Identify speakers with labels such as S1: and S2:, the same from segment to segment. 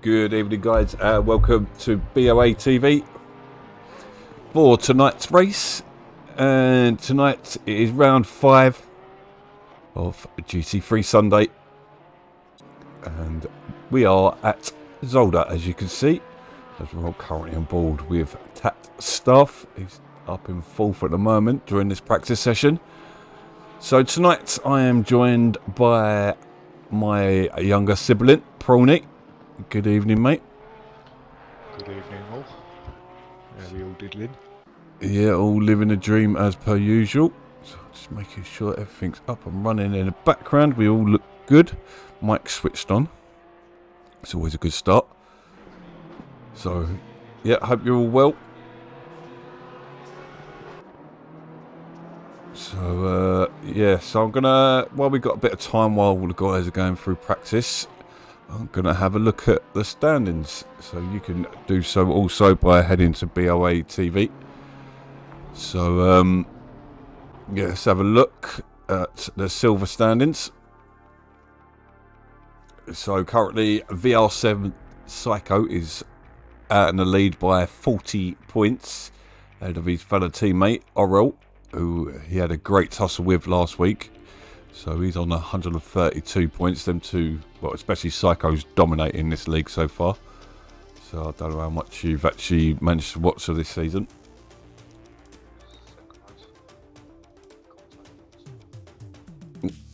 S1: Good evening, guys. Welcome to BoATV for tonight's race. And tonight it is round 5 of GT3 Sunday. And we are at ZOLDER, as you can see, as we're all currently on board with TAT staff. He's up in 4th at the moment during this practice session. So tonight I am joined by my younger sibling, Prawny. Good evening, mate.
S2: Good evening, all. Yeah, we all diddling.
S1: Yeah, all living a dream as per usual. So just making sure everything's up and running in the background. We all look good. Mic switched on. It's always a good start. So, yeah, hope you're all well. So, so I'm gonna, while we've got a bit of time while all the guys are going through practice, I'm gonna have a look at the standings. So you can do so also by heading to BoATV. So, yeah, let's have a look at the silver standings. So currently VR7 Psycho is out in the lead by 40 points ahead of his fellow teammate Orel, who he had a great tussle with last week. So he's on 132 points. Them two, well, especially Psycho's dominating this league so far. So I don't know how much you've actually managed to watch of this season.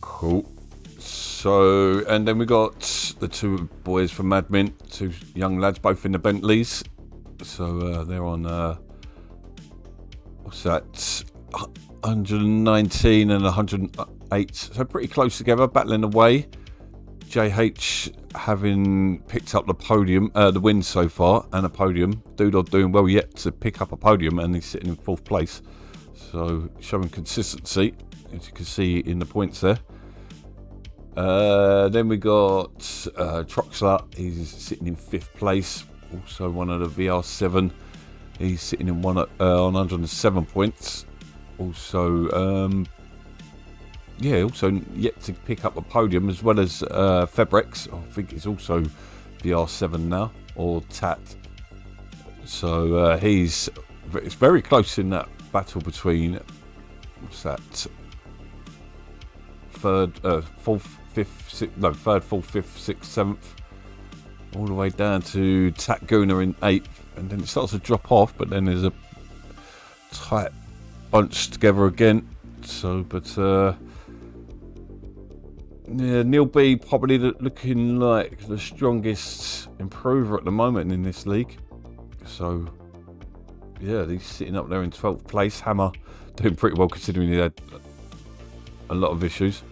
S1: Cool. So, and then we got the two boys from Admin, two young lads, both in the Bentleys. So they're on, what's that, 119 and 108. So pretty close together, battling away. JH having picked up the podium, the win so far, and a podium. Doodle doing well yet to pick up a podium, and he's sitting in 4th place. So showing consistency, as you can see in the points there. Then we got Troxler, he's sitting in 5th place, also one of the VR7. He's sitting in on 107 points. Also, also yet to pick up a podium, as well as Febrex. I think he's also VR7 now, or TAT. So it's very close in that battle between, what's that, 3rd, 4th, 5th, 3rd, 4th, 5th, 6th, 7th, all the way down to TAT Guna in 8th, and then it starts to drop off, but then there's a tight bunch together again. So, but yeah, Neil B probably looking like the strongest improver at the moment in this league. So, yeah, he's sitting up there in 12th place. Hammer doing pretty well considering he had a lot of issues.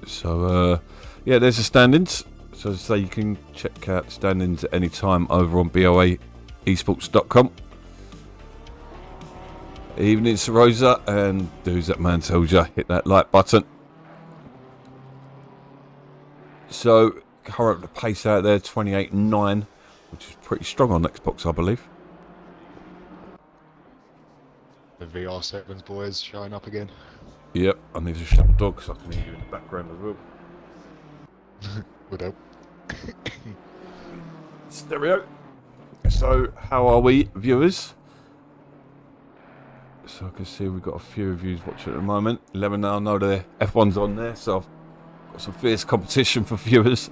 S1: So, yeah, there's the standings. So, as I say, you can check out the standings at any time over on BoAEsports.com. Evening, Sir Rosa, and do's that man tells you, hit that like button. So, current pace out there, 28.9, which is pretty strong on Xbox, I believe.
S2: The VR7's boys showing up again.
S1: Yep, I need to shut the dog so I can hear you in the background as well.
S2: Would help.
S1: Stereo. So, how are we, viewers? So I can see we've got a few reviews watching at the moment. 11 now, I know the F1's on there, so I've got some fierce competition for viewers.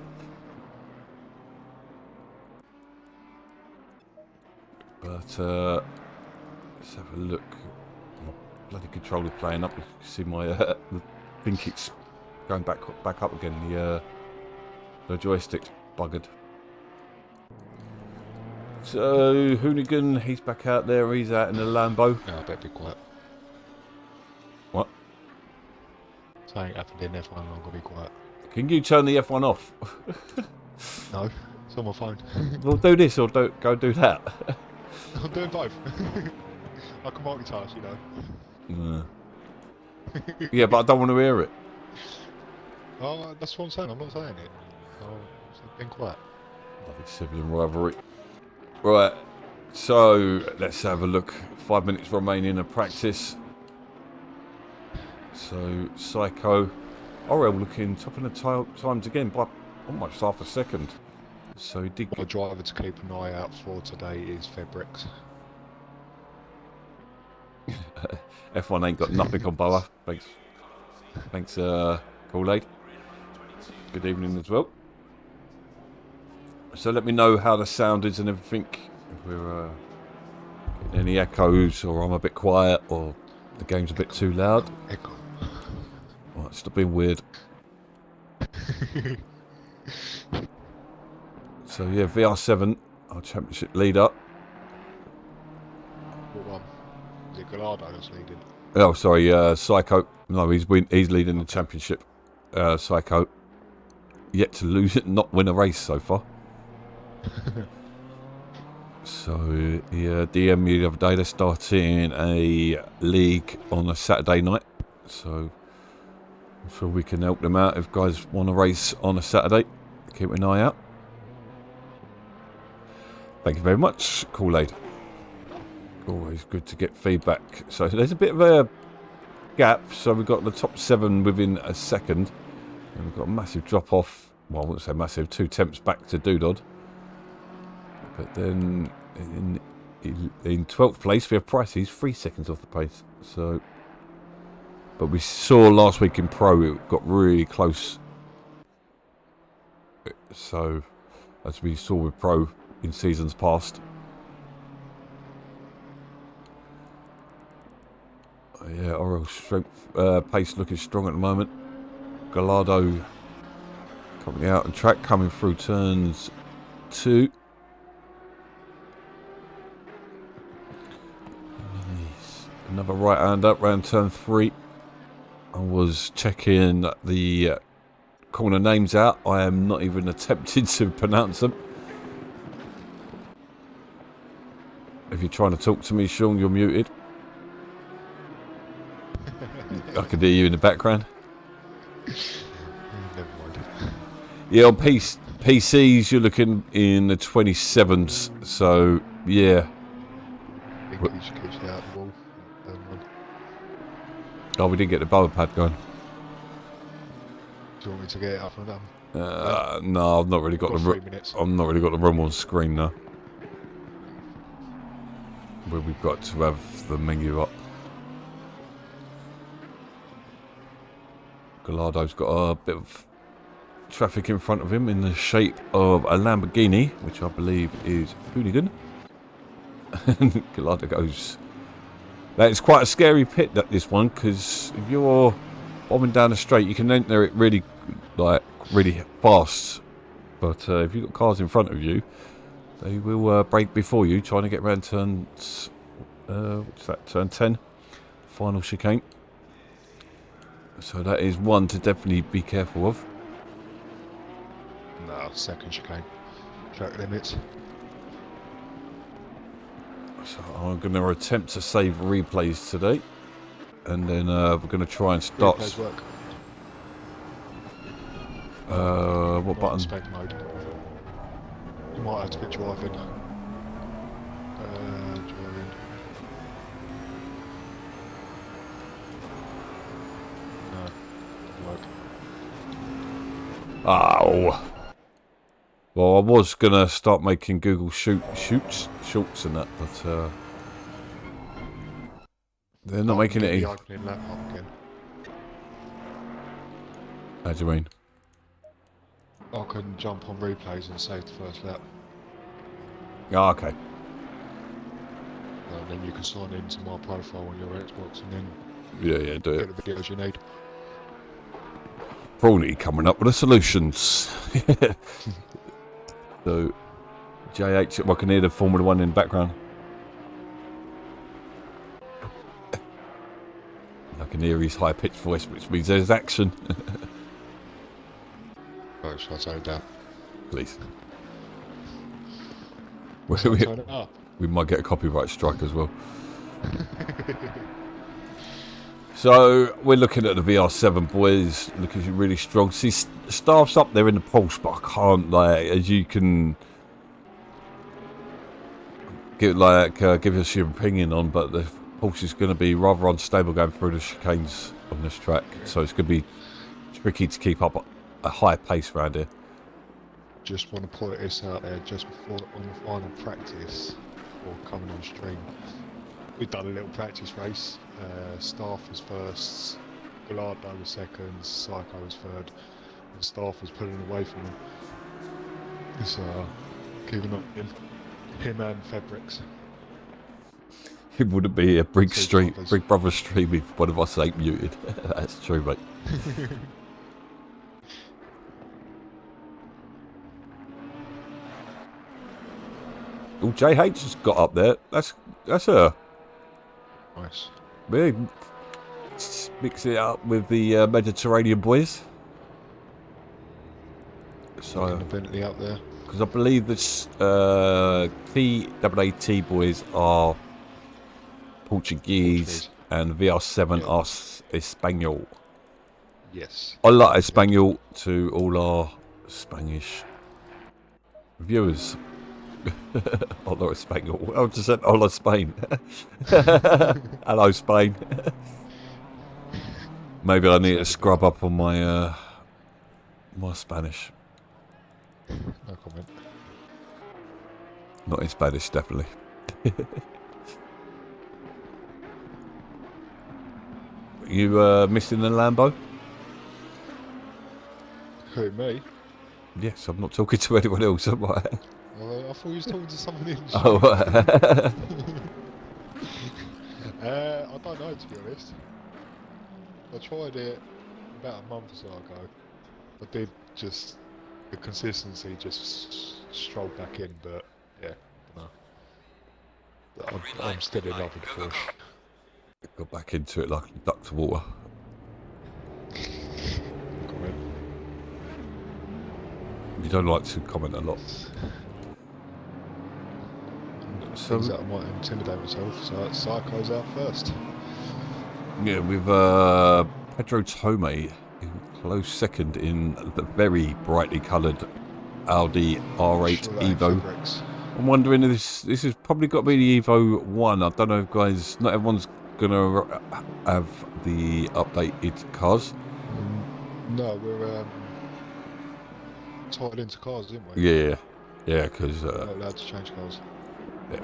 S1: But let's have a look. My bloody controller's playing up. You can see my I think it's going back up again. The joystick's buggered. So Hoonigan, he's back out there. He's out in the Lambo.
S2: No, I better be quiet.
S1: What?
S2: Something happened in F1. I'm gonna be quiet.
S1: Can you turn the F1 off?
S2: No, it's on my phone.
S1: Well, do this or don't go do that.
S2: I'm doing both. I can multitask, you know.
S1: Yeah, but I don't want to hear it.
S2: Oh, that's what I'm saying. I'm not saying it. I've been quiet.
S1: Bloody sibling rivalry. Right, so let's have a look. 5 minutes remaining in practice. So Psycho, Orel looking top of the times again by almost half a second. So he did
S2: My
S1: get...
S2: driver to keep an eye out for today is Fabrics.
S1: F1 ain't got nothing on BoA. Thanks, Kool-Aid. Good evening as well. So let me know how the sound is and everything. If we're getting any echoes, or I'm a bit quiet, or the game's a bit too loud.
S2: Echo.
S1: Right, stop being weird. So yeah, VR7, our championship leader.
S2: What one? Is it Gallardo that's leading?
S1: Oh, sorry, Psycho. No, he's leading the championship. Psycho. Yet to lose it, not win a race so far. So, yeah, DM me the other day. They're starting a league on a Saturday night. So, I'm sure we can help them out if guys want to race on a Saturday. Keep an eye out. Thank you very much, Kool-Aid. Always good to get feedback. So, there's a bit of a gap. So, we've got the top 7 within a second. And we've got a massive drop off. Well, I wouldn't say massive, 2 temps back to Doodod. But then in 12th place we have Price. He's 3 seconds off the pace. So, but we saw last week in Pro it got really close. So, as we saw with Pro in seasons past. Yeah, Oral strength pace looking strong at the moment. Gallardo coming out on track, coming through turns 2. Another right hand up round turn 3. I was checking the corner names out. I am not even attempting to pronounce them. If you're trying to talk to me, Sean, you're muted. I can hear you in the background.
S2: Never mind.
S1: Yeah, on PCs you're looking in the 27s, so yeah.
S2: English keeps you out of the wall.
S1: Oh, we did get the bubble pad going.
S2: Do you want me to get it up and down?
S1: No, I've not really got the
S2: 3 minutes.
S1: I've not really got the room on screen now. Where we've got to have the menu up. Gallardo's got a bit of traffic in front of him in the shape of a Lamborghini, which I believe is Hoonigan. Gallardo goes. That is quite a scary pit, this one, because if you're bombing down the straight, you can enter it really fast. But if you've got cars in front of you, they will brake before you, trying to get around turns. What's that? Turn 10, final chicane. So that is one to definitely be careful of.
S2: No, second chicane. Track limits.
S1: So I'm going to attempt to save replays today, and then we're going to try and start.
S2: Replays work.
S1: What button?
S2: Spec mode. You might have to be driving. Driving. No, doesn't work.
S1: Oh. Well, I was going to start making Google shorts and that, but they're not making it easy.
S2: Opening laptop again.
S1: How do you mean?
S2: I can jump on replays and save the first lap.
S1: Oh, okay.
S2: And then you can sign into my profile on your Xbox and then
S1: Yeah, do
S2: get
S1: it.
S2: the videos you need.
S1: Prawny coming up with the solutions. So, JH, I can hear the Formula 1 in the background. I can hear his high-pitched voice, which means there's action.
S2: Oh, shall I turn it down?
S1: Please.
S2: Shall I turn it up?
S1: We might get a copyright strike as well. So, we're looking at the VR7 boys, looking really strong. See, staff's up there in the pulse, but I can't, as you can give us your opinion on, but the pulse is going to be rather unstable going through the chicanes on this track. So, it's going to be tricky to keep up a high pace around here.
S2: just want to put this out there just before on the final practice or coming on stream. We've done a little practice race. Staff was first, Gallardo was second, Psycho was third, and Staff was pulling away from him. It's keeping up with him and Fabrics.
S1: It wouldn't be a Big
S2: brothers.
S1: Brother stream if one of us ain't muted. That's true, mate. Oh, JH just got up there. That's her.
S2: Nice.
S1: Really mix it up with the Mediterranean boys. So,
S2: The Bentley out there.
S1: because I believe this TAAT boys are Portuguese and VR7 are Espanol.
S2: Yes.
S1: I like Espanol to all our Spanish viewers. Hola Espanol. I just said hola Spain. Hello Spain. Maybe I need to scrub up on my my Spanish.
S2: No comment.
S1: Not in Spanish, definitely. You missing the Lambo?
S2: Who, me?
S1: Yes, I'm not talking to anyone else, am I?
S2: I thought you was talking to someone in.
S1: Oh,
S2: I don't know, to be honest. I tried it about a month or so ago. I did just, the consistency just strolled back in, but yeah, no. I'm still in love with the Porsche.
S1: got back into it like a duck to water.
S2: Comment.
S1: You don't like to comment a lot.
S2: Things that I might intimidate myself, so Psycho's out first.
S1: Yeah, with Pedro Tome in close second in the very brightly coloured Audi R8
S2: Sure that ain't
S1: Evo.
S2: Fabrics.
S1: I'm wondering if this has probably got to be the Evo 1. I don't know, guys. Not everyone's going to have the updated cars.
S2: No, we're tied into cars, didn't we?
S1: Yeah, yeah, because
S2: Not allowed to change cars
S1: yeah,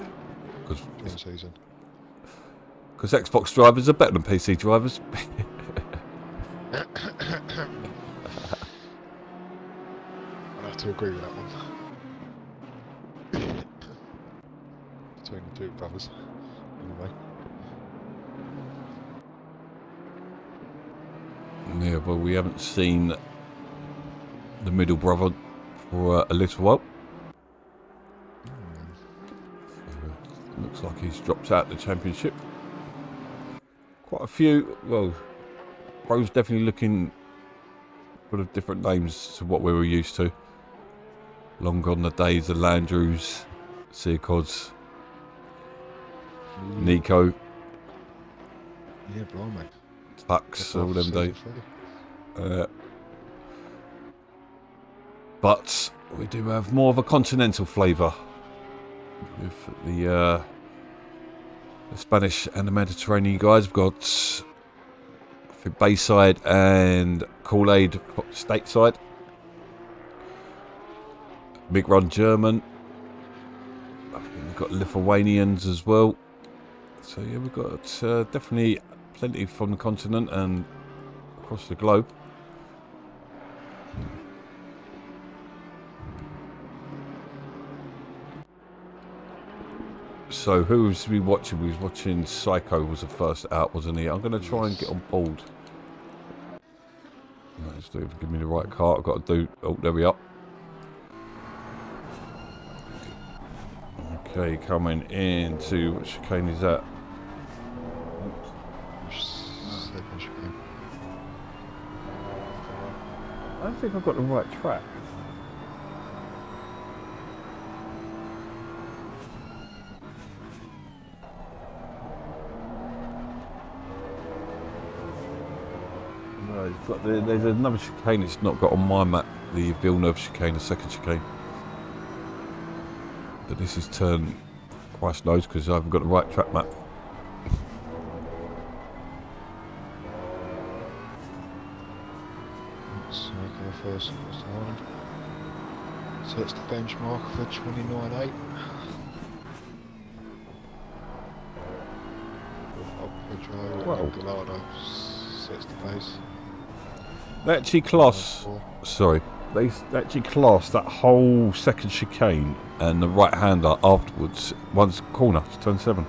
S2: during the season.
S1: because Xbox drivers are better than PC drivers.
S2: I'd have to agree with that one. Between the two brothers. Anyway.
S1: Yeah, well, we haven't seen the middle brother for a little while. Looks like he's dropped out the championship. Quite a few, well, Pro's definitely looking for the different names to what we were used to. Long gone the days of Landrews, Seacods, Nico,
S2: Yeah, blimey.
S1: Tux, all them days.
S2: Freddy.
S1: But we do have more of a continental flavour with the Spanish and the Mediterranean guys. We've got I think Bayside and Kool-Aid stateside. Big Run German. I think we've got Lithuanians as well. So yeah, we've got definitely plenty from the continent and across the globe. So who was we watching? We was watching Psycho was the first out, wasn't he? I'm going to try and get on board. Let's do it. Give me the right car. I've got to do... Oh, there we are. Okay, coming into... What chicane is that?
S2: Second chicane.
S1: I don't think I've got the right track. No, it's got there's another chicane it's not got on my map. The Villeneuve chicane, the second chicane. But this is turn Christ knows because I haven't got the right track map.
S2: Psycho first time. Sets the benchmark for 29.8. Pedro
S1: Wow.
S2: and Gallardo sets the pace.
S1: They actually class. Sorry, they actually class that whole second chicane and the right hander afterwards. One's corner, it's turn 7.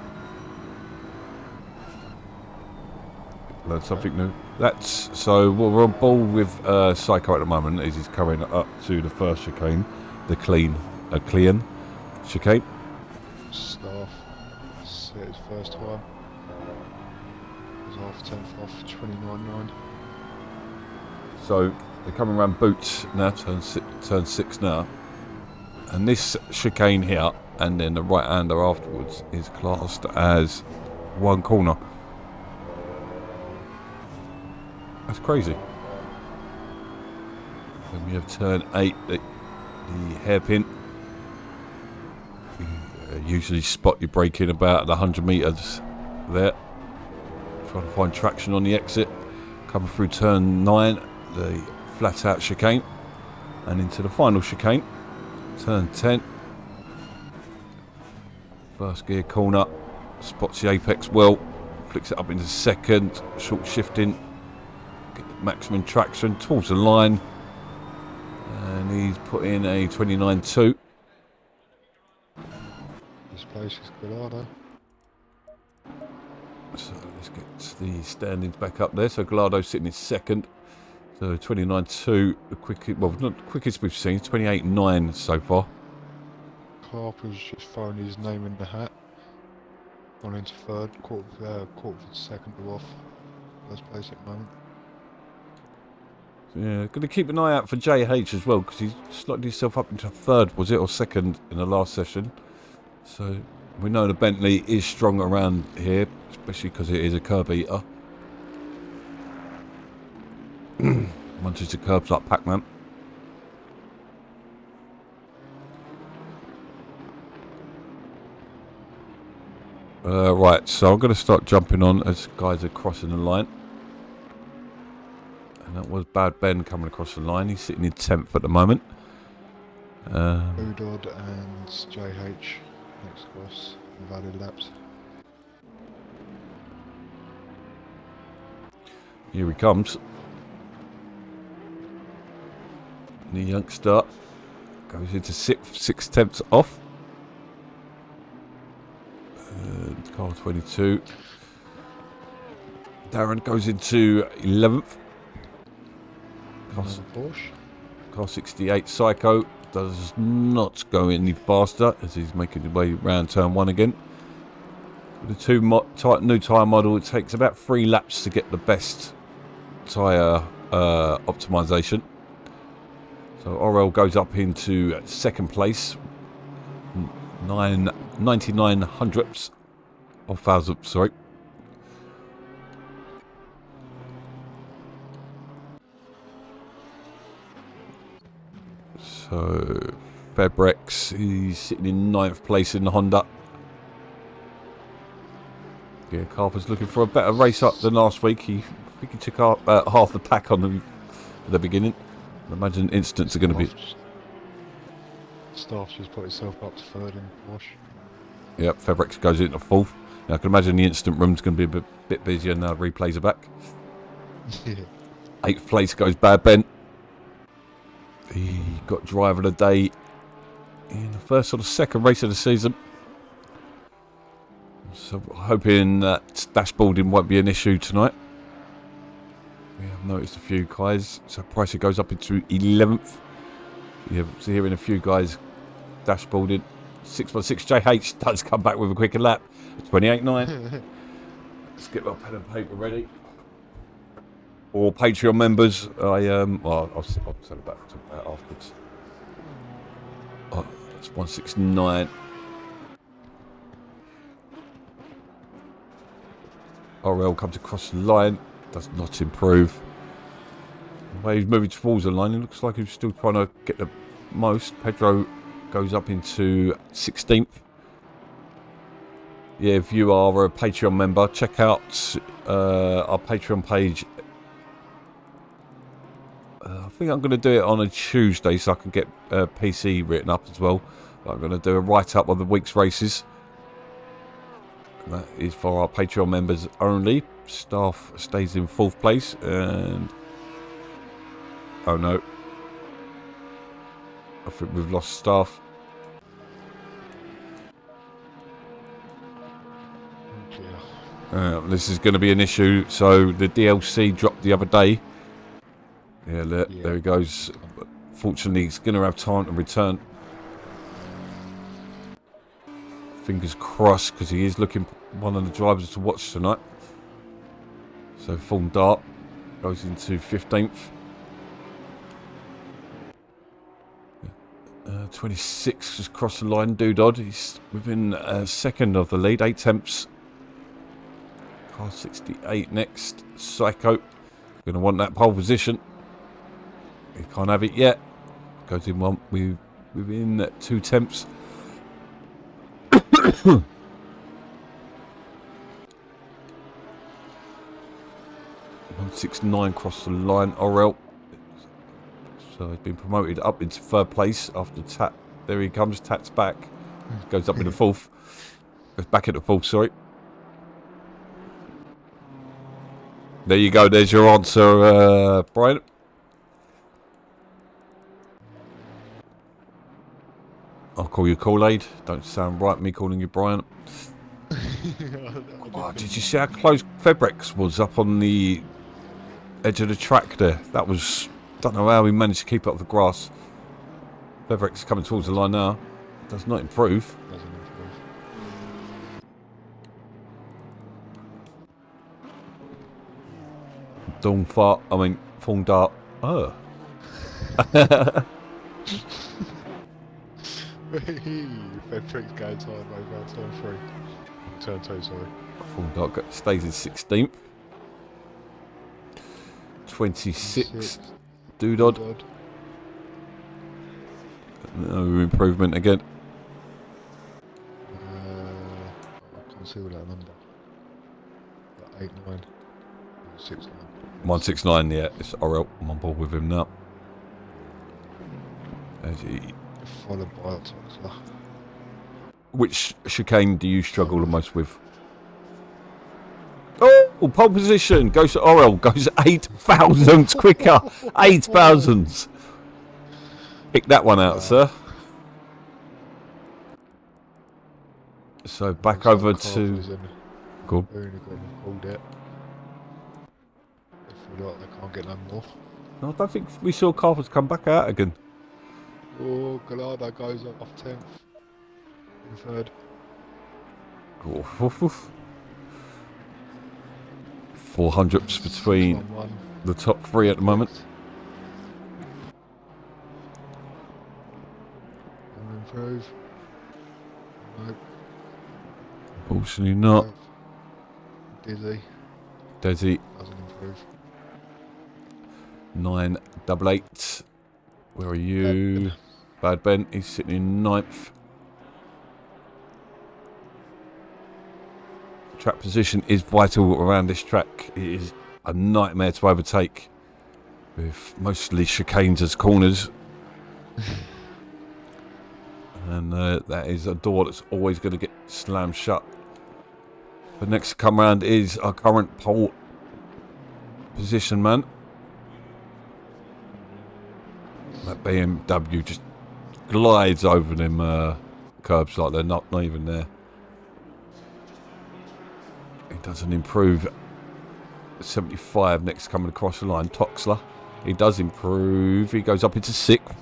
S1: Learned something new. That's so. Well, we're on board with Psycho at the moment. As he's coming up to the first chicane, the clean chicane.
S2: Staff set his first time. Was half 10th off 29.9.
S1: So they're coming around Boots now, turn 6 now, and this chicane here, and then the right hander afterwards is classed as one corner. That's crazy. Then we have turn 8, the hairpin. You usually spot your braking about 100 metres there. Trying to find traction on the exit. Coming through turn 9, the flat out chicane, and into the final chicane, turn 10. First gear corner, spots the apex well, flicks it up into second, short shifting, get the maximum traction towards the line, and he's put in a 29.2.
S2: This place is Gallardo.
S1: So let's get the standings back up there. So Gallardo sitting in second. So 29.2, the quickest, well, not the quickest we've seen, 28.9 so far.
S2: Harper's just thrown his name in the hat. Gone into third, Courtford second to off. First place at the moment.
S1: So, yeah, going to keep an eye out for JH as well, because he's slotted himself up into third, was it, or second in the last session. So we know the Bentley is strong around here, especially because it is a curb eater. Munches the curbs like Pac-Man. Right, so I'm going to start jumping on as guys are crossing the line. And that was Bad Ben coming across the line. He's sitting in 10th at the moment.
S2: Udod and JH next cross, invalid laps.
S1: Here he comes. The youngster goes into 6/10 off. Car 22. Darren goes into 11th.
S2: Porsche.
S1: Car 68 Psycho does not go any faster as he's making his way round turn 1 again. With the new tyre model, it takes about 3 laps to get the best tyre optimisation. So Orel goes up into second place, 99 hundredths of thousandths, sorry. So Febrex, he's sitting in 9th place in the Honda. Yeah, Carper's looking for a better race up than last week. I think he took out half the pack on the beginning. I imagine instants are going to be...
S2: Staff just put itself up to third in Porsche.
S1: Yep, Febrex goes into 4th. Now, I can imagine the instant room's going to be a bit busier now replays are back.
S2: Yeah.
S1: 8th place goes Bad Ben. He got driver of the day in the first or the second race of the season. So hoping that dashboarding won't be an issue tonight. We have noticed a few guys. So Pricer goes up into 11th. Yeah, so hearing a few guys dashboarding. 616 JH does come back with a quicker lap. 28.9. Let's get my pen and paper ready. Or Patreon members, well, I'll send it back to that afterwards. Oh, that's 169. RL comes across the line, does not improve. The way he's moving towards the line, it looks like he's still trying to get the most. Pedro goes up into 16th. Yeah, if you are a Patreon member, check out our Patreon page. I think I'm going to do it on a Tuesday so I can get PC written up as well. I'm going to do a write-up of the week's races. And that is for our Patreon members only. Staff stays in 4th place and... Oh no. I think we've lost staff. This is going to be an issue. So the DLC dropped the other day. Yeah, there he goes. Fortunately, he's going to have time to return. Fingers crossed, because he is looking one of the drivers to watch tonight. So full dart goes into 15th. 26 just crossed the line. Doodod, he's within second of the lead, 8 tenths. Car 68 next. Psycho, going to want that pole position. He can't have it yet. Goes in one within 2 tenths. 169 crossed the line. Orel. So he's been promoted up into 3rd place after Tat. There he comes. Tat's back. Goes up in the 4th. Goes back into 4th, sorry. There you go. There's your answer, Brian. I'll call you Kool-Aid. Don't sound right, me calling you Brian. Oh, did you see how close Febrex was up on the edge of the track there? That was... Don't know how he managed to keep up the grass. Febrex is coming towards the line now. Does not improve.
S2: Doesn't improve.
S1: Dawn fart. I mean, full dart. Oh.
S2: Febrex going time over turn 3. Turn 2, sorry.
S1: Full dart stays in 16th. 26. Doodod. No improvement again.
S2: I can't see what that number. 8, 9, 6, 9.
S1: 169, yeah. It's Orel. I'm on board with him now.
S2: Followed by a Toxler.
S1: Which chicane do you struggle the most with? Oh, pole position goes to Orel. Goes 8,000 quicker. 8,000. Pick that one out, sir. So back over to... Go.
S2: Called it. I feel like they can't get no more.
S1: No, I don't think we saw Carpers come back out again.
S2: Oh, Gallardo goes up off 10th. In 3rd.
S1: Oh, 400s between the top 3 at the moment.
S2: Improve. Nope.
S1: Unfortunately not.
S2: Dizzy.
S1: Desi.
S2: Doesn't improve.
S1: 988. Where are you? Bad Ben. He's sitting in 9th. Track position is vital around this track. It is a nightmare to overtake, with mostly chicanes as corners. And that is a door that's always going to get slammed shut. The next to come round is our current pole position man. That BMW just glides over them curbs like they're not even there. It doesn't improve. 75 next coming across the line. Toxler. He does improve. He goes up into 6th.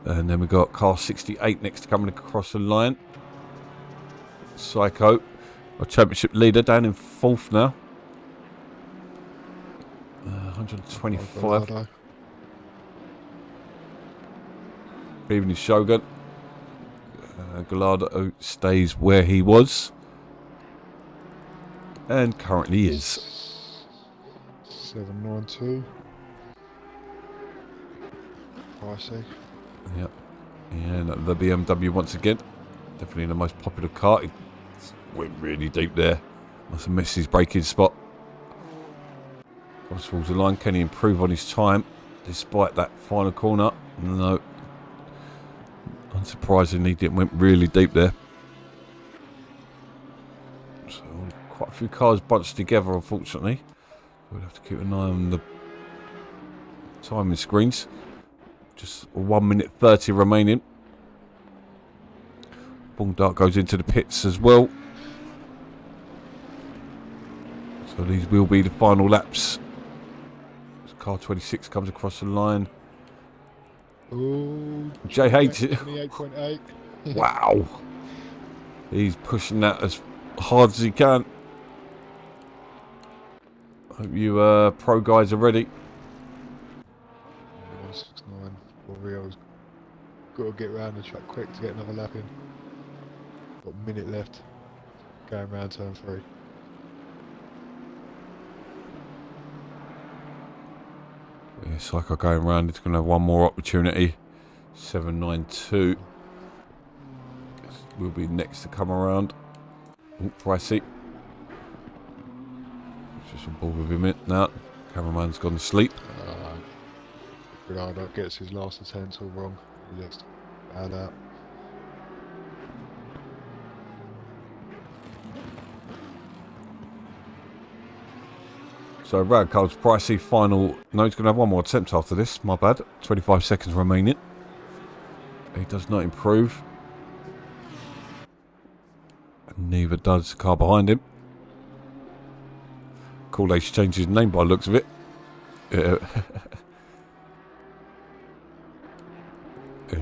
S1: And then we've got car 68 next coming across the line. Psycho. Our championship leader down in 4th now. 125. Even his Shogun. Gallardo stays where he was. And currently is.
S2: 792. Pricey.
S1: Yep. And the BMW once again. Definitely the most popular car. It went really deep there. Must have missed his braking spot. Cross towards the line. Can he improve on his time? despite that final corner. No, unsurprisingly, it went really deep there. So quite a few cars bunched together, unfortunately. We'll have to keep an eye on the timing screens. Just 1 minute 30 remaining. Dart goes into the pits as well. So these will be the final laps. As car 26 comes across the line.
S2: Ooh,
S1: JH.
S2: 28.8.
S1: Wow. He's pushing that as hard as he can. Hope you pro guys are ready.
S2: 169. Rio's got to get around the track quick to get another lap in. Got a minute left. Going round turn 3.
S1: Yeah, Psycho going round. He's going to have one more opportunity. 792. Will be next to come around. Oh, Pricey. Just on board with him now. Cameraman's gone to sleep.
S2: Bernardo gets his last attempt all wrong. He just bowed out.
S1: So round comes Pricey, final. No, he's going to have one more attempt after this. My bad. 25 seconds remaining. He does not improve. And neither does the car behind him. Kool-Aid's changed his name by the looks of it.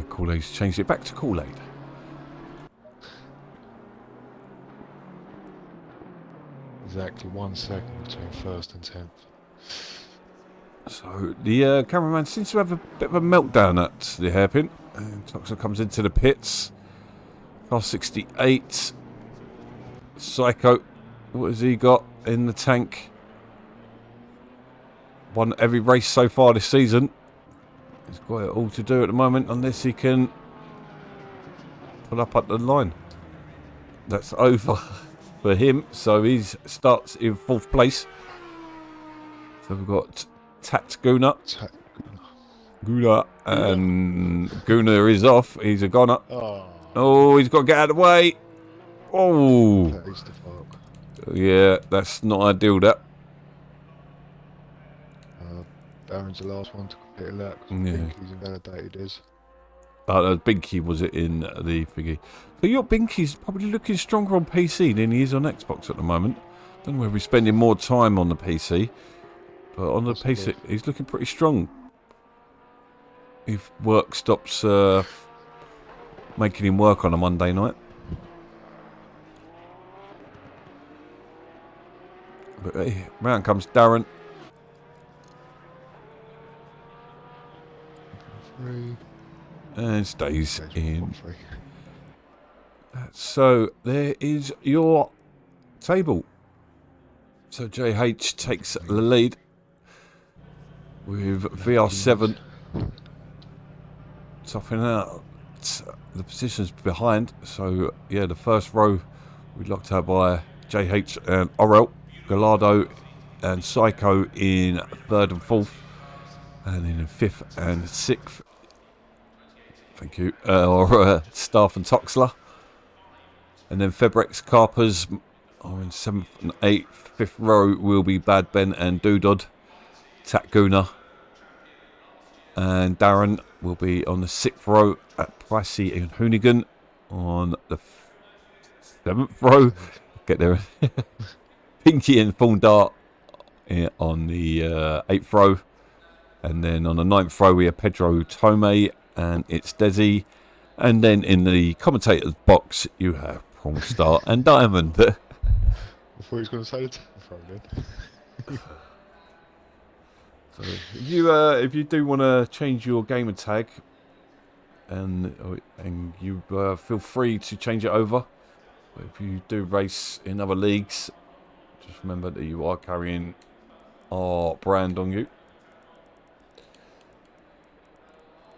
S1: Kool-Aid's changed it back to Kool-Aid.
S2: Exactly 1 second between first and 10th.
S1: So the cameraman seems to have a bit of a meltdown at the hairpin. And Toxin comes into the pits. Car 68. Psycho. What has he got in the tank? Won every race so far this season. He's got it all to do at the moment unless he can pull up at the line. That's over for him. So he starts in 4th place. So we've got Guna, and Guna is off. He's a goner. Oh, he's got to get out of the way. Oh, yeah, that's not ideal. That.
S2: Darren's the last one to complete a lap.
S1: Yeah.
S2: Binky's invalidated his.
S1: Binky was it in the thingy. But your Binky's probably looking stronger on PC than he is on Xbox at the moment. Don't know whether he's spending more time on the PC. But on the PC, he's looking pretty strong. If work stops making him work on a Monday night. But hey, round comes Darren.
S2: 3.
S1: And stays in. So there is your table. So JH takes the lead with VR7 topping out the positions behind. So yeah, the first row we locked out by JH and Orel, Gallardo and Psycho in 3rd and 4th, and in 5th and 6th. Thank you. Staff and Toxler. And then Febrex Carpers are in 7th and 8th. 5th row will be Bad Ben and Doodod. Guna. And Darren will be on the 6th row at Pricey and Hoonigan. On the 7th row. Get there. Pinky and Full Dart on the 8th row. And then on the 9th row we have Pedro Tome. And it's Desi. And then in the commentator's box, you have Prong Star and Diamond.
S2: I thought he was going to say the 10th row then.
S1: So if you do want to change your gamer tag, and you feel free to change it over. But if you do race in other leagues, just remember that you are carrying our brand on you.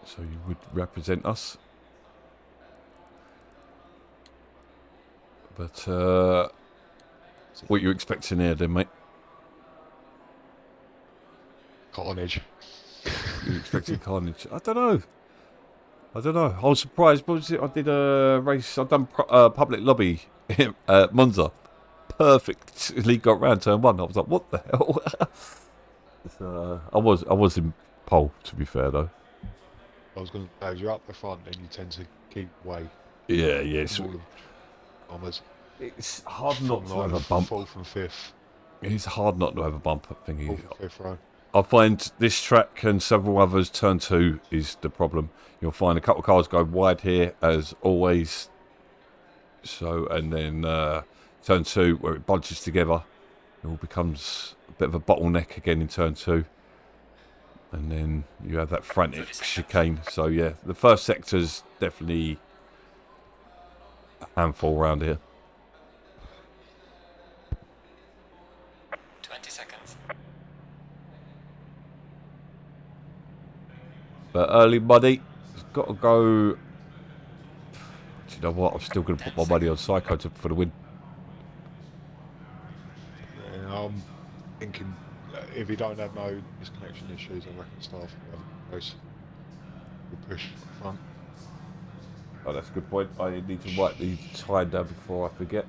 S1: So you would represent us. But what are you expecting here then, mate?
S2: Carnage.
S1: You expected carnage? I don't know. I was surprised. What was it? I did a race. I've done public lobby at Monza. Perfectly got round turn 1. I was like, what the hell? So, I was in pole, to be fair though.
S2: I was going to say, if you're up the front, then you tend to keep away.
S1: Yeah.
S2: From all the bombers.
S1: It's hard not to
S2: From
S1: have a bump.
S2: 4th and 5th.
S1: It's hard not to have a bump thingy.
S2: 4th and 5th row.
S1: I find this track and several others, turn 2 is the problem. You'll find a couple of cars go wide here, as always. So, and then turn 2, where it bunches together, it all becomes a bit of a bottleneck again in turn 2. And then you have that frantic chicane. So, yeah, the first sector's definitely a handful around here.
S3: 20 seconds.
S1: But early money, it's got to go. Do you know what? I'm still going to put my money on Psycho for the win.
S2: Yeah, I'm thinking if you don't have no disconnection issues, I reckon staff will push front.
S1: Oh, that's a good point. I need to write the time down before I forget.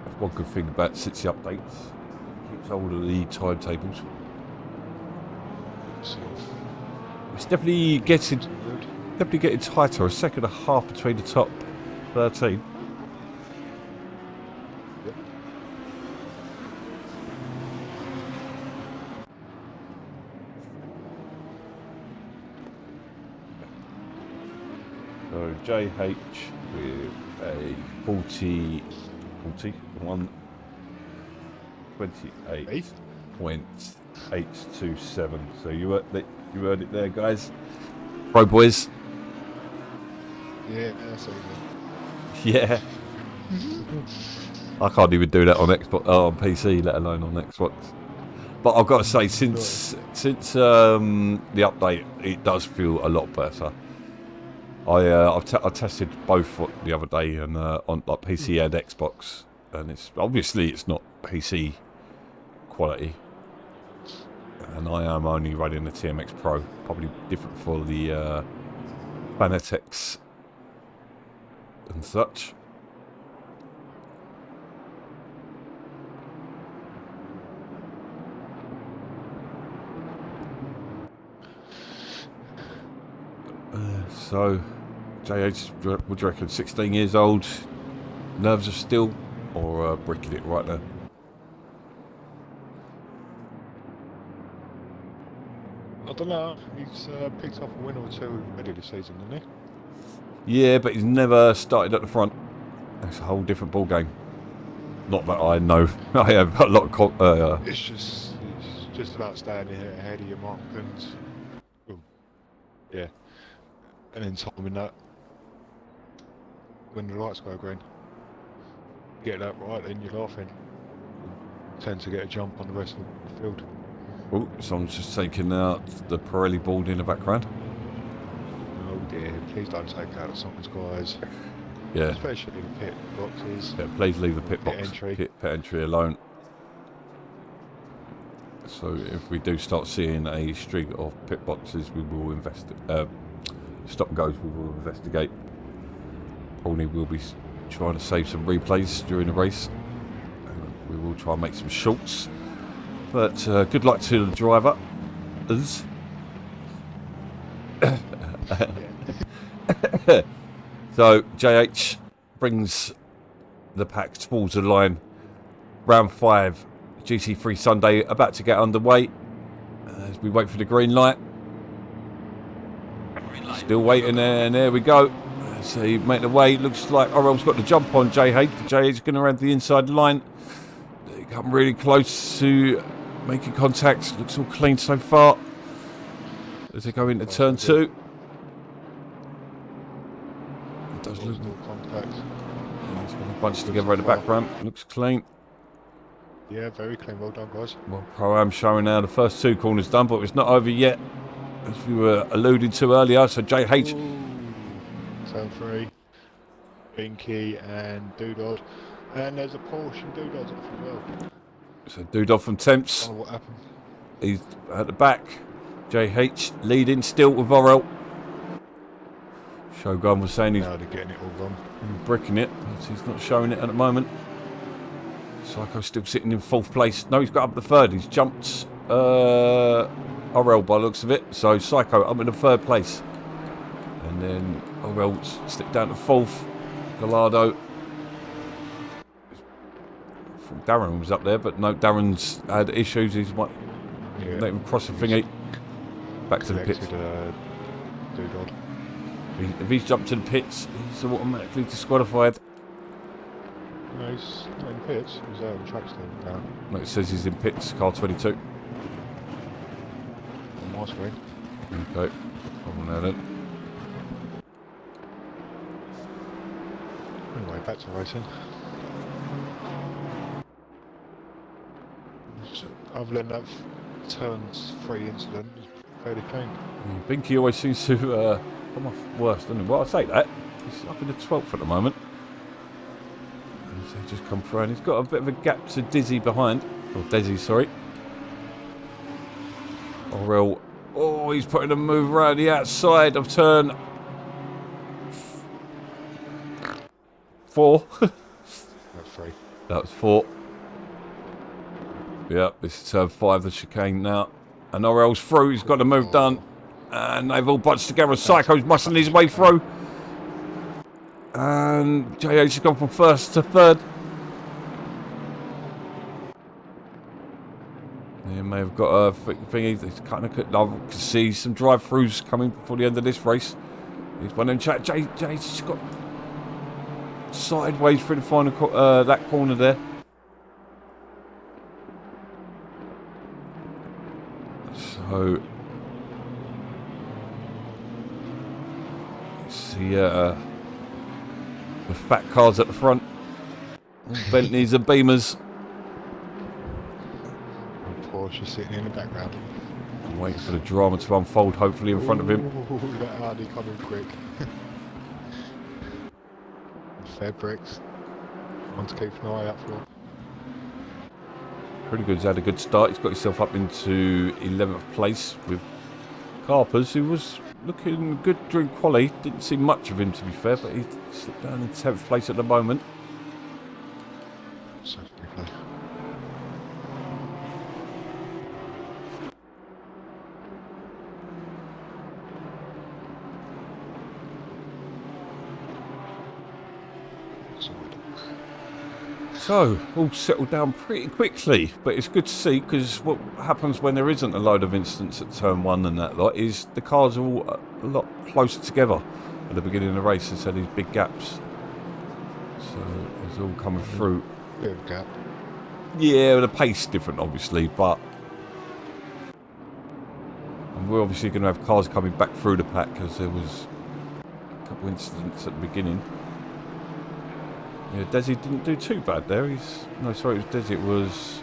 S1: That's one good thing about City updates. It keeps hold of the timetables. It's definitely getting tighter. A second and a half between the top 13.
S2: Yep.
S1: So JH with a 40, 28.827. So you heard it there, guys. Pro boys.
S2: Yeah, that's easy.
S1: Yeah. I can't even do that on Xbox, on PC, let alone on Xbox. But I've got to say, since the update, it does feel a lot better. I tested both the other day and on like PC and Xbox, and it's obviously it's not PC quality. And I am only running the TMX Pro, probably different for the Fanatics and such. So, JH, what do you reckon? 16 years old, nerves of steel, or bricking it right now?
S2: I don't know. He's picked up a win or two already this season, hasn't
S1: Yeah, but he's never started at the front. It's a whole different ball game. Not that I know. I have a lot of.
S2: he? It's just about staying ahead of your mark and yeah, and then timing that when the lights go green. Get that right, then you're laughing. Tend to get a jump on the rest of the field.
S1: Oh, someone's just taking out the Pirelli board in the background.
S2: Oh dear, please don't take out someone's guys.
S1: Yeah.
S2: Especially the pit boxes.
S1: Yeah, please leave the pit box,
S2: entry.
S1: pit entry alone. So if we do start seeing a string of pit boxes, we will stop and goes, we will investigate. Probably we'll be trying to save some replays during the race. We will try and make some shorts. But good luck to the driver. So JH brings the pack towards the line. Round 5, GT3 Sunday about to get underway. As we wait for the green light. Still waiting there, and there we go. So he made the way. Looks like Orel's got the jump on JH. JH's going around the inside line. They come really close to making contact. Looks all clean so far. As they go into turn 2. It does look.
S2: Contact.
S1: Yeah, it's going to bunch together in the background. Looks clean.
S2: Yeah, very clean. Well done, guys.
S1: Well, Pro-Am showing now the first 2 corners done, but it's not over yet. As we were alluding to earlier. So JH.
S2: Turn 3. Binky and Doodod. And there's a Porsche and Doodod's off as well.
S1: So Doodod from Temps.
S2: Oh, what happened?
S1: He's at the back. JH leading still with Vorel. Shogun was saying he's
S2: getting it all wrong.
S1: bricking it, but he's not showing it at the moment. Psycho's still sitting in 4th place. No, he's got up the 3rd. He's jumped Orel by the looks of it. So Psycho up in the 3rd place. And then Orel slipped down to 4th. Gallardo. Darren was up there, but no, Darren's had issues. He's let him cross the thingy. Back to the pits. If he's jumped to the pits, he's automatically disqualified.
S2: No, he's not in pits. He's out on the track still. No.
S1: No, it says he's in pits, car 22.
S2: On my screen.
S1: Okay, come on now then.
S2: Anyway, back to racing. So, other than that turns 3 incident, it's fairly clean.
S1: Binky always seems to come off worse, doesn't he? Well, I say that. He's up in the 12th at the moment. So just come through, and he's got a bit of a gap to Dizzy behind. Or Desi, sorry. Orel. Oh, he's putting a move around the outside of turn 4.
S2: That's 3.
S1: That was 4. Yep, this is turn 5, the chicane now. And Orel's through, he's got the move done. And they've all bunched together. Psycho's muscling his way through. And JH has gone from 1st to 3rd. He may have got a thingy. He's kind of I can see some drive-throughs coming before the end of this race. He's one of them. JH's got sideways through the final that corner there. So see the fat cars at the front, Bentleys and Beamers.
S2: And Porsche sitting in the background.
S1: I'm waiting for the drama to unfold, hopefully in front of him.
S2: Ooh, that Hardy coming quick. Fair bricks. One to keep an eye out for.
S1: Pretty good. He's had a good start. He's got himself up into 11th place with Carpers, who was looking good during quali. Didn't see much of him, to be fair, but he slipped down in 10th place at the moment. So, all settled down pretty quickly, but it's good to see, because what happens when there isn't a load of incidents at turn 1 and that lot is the cars are all a lot closer together at the beginning of the race instead of these big gaps. So it's all coming through.
S2: Bit of a gap.
S1: Yeah, the pace different obviously, but and we're obviously going to have cars coming back through the pack because there was a couple of incidents at the beginning. Yeah, Desi didn't do too bad there. No, sorry, it was Desi. It was...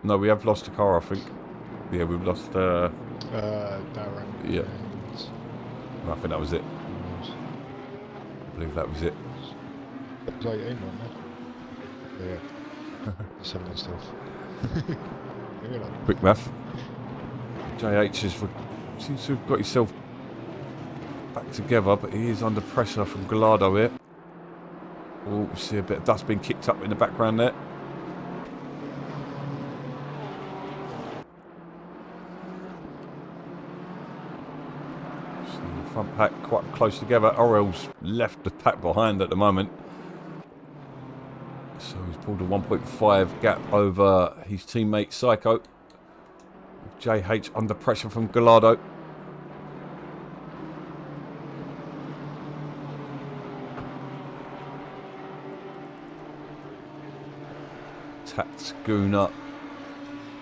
S1: No, we have lost a car, I think. Yeah, we've lost...
S2: Darren.
S1: Yeah. I think that was it. I believe that was it.
S2: That was 18, wasn't it? Yeah. 17 stuff.
S1: Quick math. JH seems to have got himself back together, but he is under pressure from Gallardo here. Oh, we see a bit of dust being kicked up in the background there. See the front pack quite close together. Orel's left the pack behind at the moment. So he's pulled a 1.5 gap over his teammate Psycho. JH under pressure from Gallardo. Schooner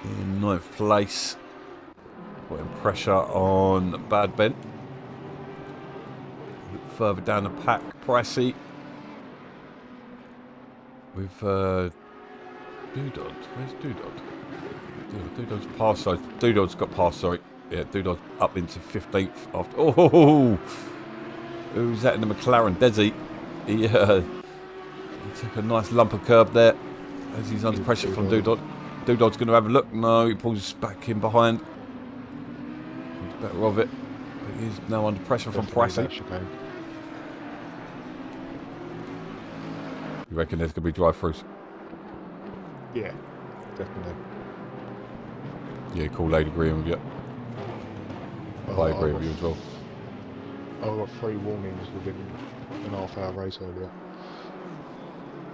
S1: in 9th place, putting pressure on Bad Ben. Look further down the pack, Pricey with Doodod. Where's Doodod? Doodod's passed. So Doodod's got past. Sorry, yeah, Doodod's up into 15th after. Oh, who's that in the McLaren? Desi. He took a nice lump of curb there. As he's under pressure from Doodod. Doodod's going to have a look. No, he pulls back in behind. He's better of it. But he's now under pressure from Pricey. You reckon there's going to be drive-throughs?
S2: Yeah, definitely.
S1: Yeah, cool lady agreeing with you. I agree with you as well.
S2: I got 3 warnings within an half-hour race earlier.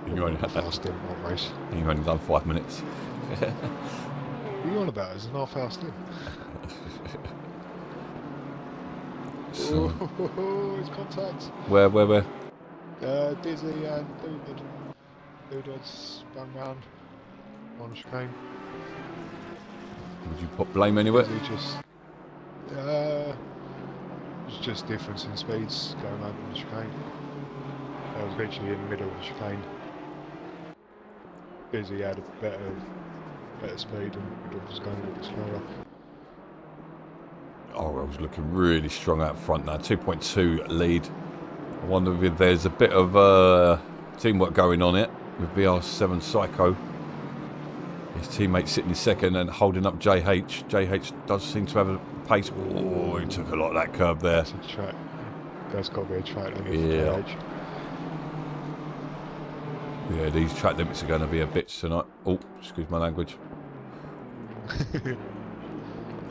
S1: And you only had that.
S2: Stint, not race.
S1: And you've only done 5 minutes.
S2: What are you on about? It's an half-hour stint.
S1: So,
S2: Oh, it's contact.
S1: where?
S2: Dizzy and Doodod. Doodod's spun round on the chicane.
S1: Would you put blame anywhere?
S2: Dizzy just... it's just difference in speeds going around on the chicane. I was literally in the middle of the chicane. Busy had a better speed and Doodod was going a little bit slower.
S1: Oh, I was looking really strong out front now. 2.2 lead. I wonder if there's a bit of teamwork going on it with BR7 Psycho. His teammate sitting in second and holding up JH. JH does seem to have a pace. Oh, he took a lot of that curve there.
S2: That's a track. That's got to be a track limit
S1: Yeah.
S2: for JH.
S1: Yeah, these track limits are going to be a bitch tonight. Oh, excuse my language.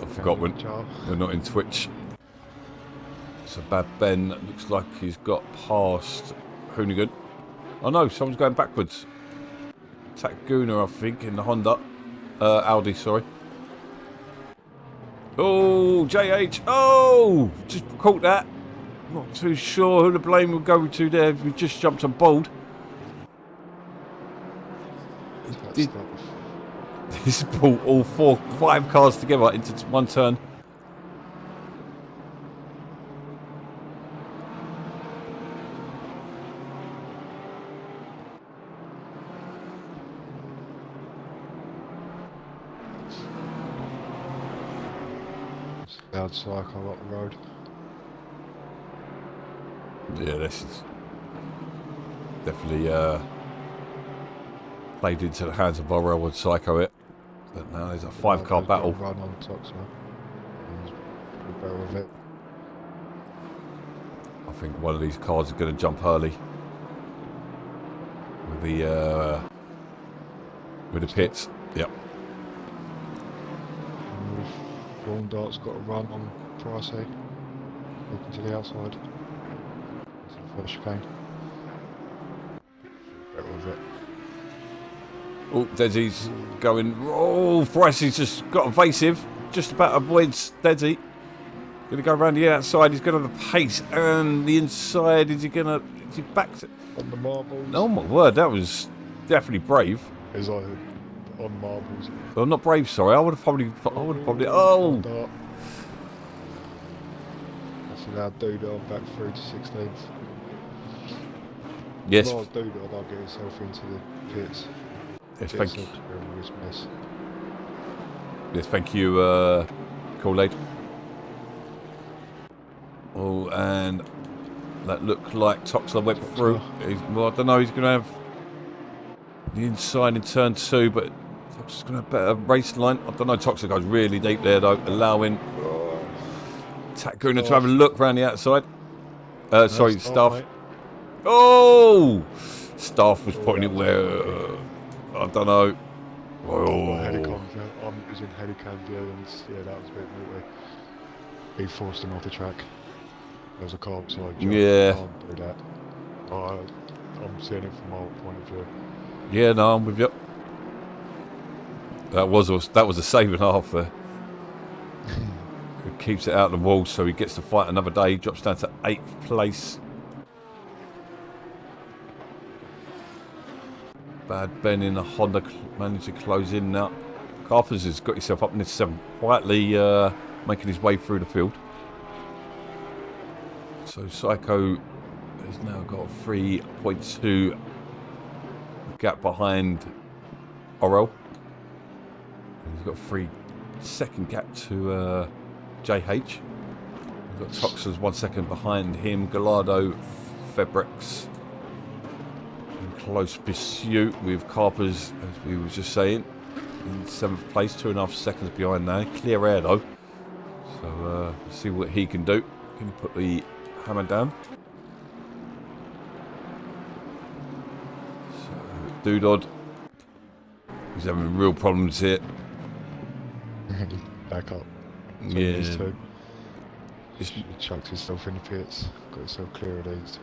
S1: I forgot we're not in Twitch. So Bad Ben looks like he's got past Hoonigan. Oh no, someone's going backwards. Takguna, I think, in the Honda. Audi, sorry. Oh, JH. Oh, just caught that. Not too sure who the blame will go to there. We just jumped on board. This brought all 5 cars together into one turn.
S2: Loud cycle up the road.
S1: Yeah, this is definitely played into the hands of Borrell and Psycho it. But now there's a 5-car battle.
S2: Run on top, so he's better with it.
S1: I think one of these cars is going to jump early with the pits. Yep.
S2: Lawn Dart's got a run on Pricey. Open to the outside. That's the first chicane. Better with it.
S1: Oh, Desi's going. Oh, Pricey's just got evasive. Just about avoids Desi. Going to go around the outside. He's going to have the pace and the inside. Is he back to...
S2: On the marbles.
S1: Oh my word, that was definitely brave.
S2: Is I on marbles.
S1: Well, not brave, sorry. I would have probably. Oh!
S2: That's allowed Doodle back through to 16th.
S1: Yes.
S2: Well, Doodle, I'll get himself into the pits.
S1: Yes, thank you.
S2: Mess.
S1: Yes, thank you, Kool-Aid. Oh, and that looked like Toxler went through. Well, I don't know. He's going to have the inside in turn 2, but Toxler's going to have a better race line. I don't know. Toxler goes really deep there, though, allowing Takguna to have a look around the outside. Sorry, Staff. Oh! Staff was putting it where... I don't know. Oh.
S2: I'm using Helicam view, and yeah, that was a bit naughty. He forced him off the track. There was a car beside you.
S1: Yeah.
S2: I can't do that. I'm seeing it from my point of view.
S1: Yeah, no, I'm with you. That was a saving half there. He keeps it out of the wall, so he gets to fight another day. He drops down to 8th place. Bad Ben in the Honda managed to close in now. Carpers has got himself up in the 7th, quietly making his way through the field. So Psycho has now got a 3.2 gap behind Orel. He's got a 3-second gap to JH. We've got Toxers 1 second behind him. Gallardo, Febrex in close pursuit with Carpers, as we were just saying. in 7th place, 2.5 seconds behind now. Clear air though. So let's see what he can do. Can he put the hammer down? So, Doodod. He's having real problems here.
S2: Back up. So
S1: Yeah.
S2: these two. He chucked himself in the pits. Got himself clear of these two.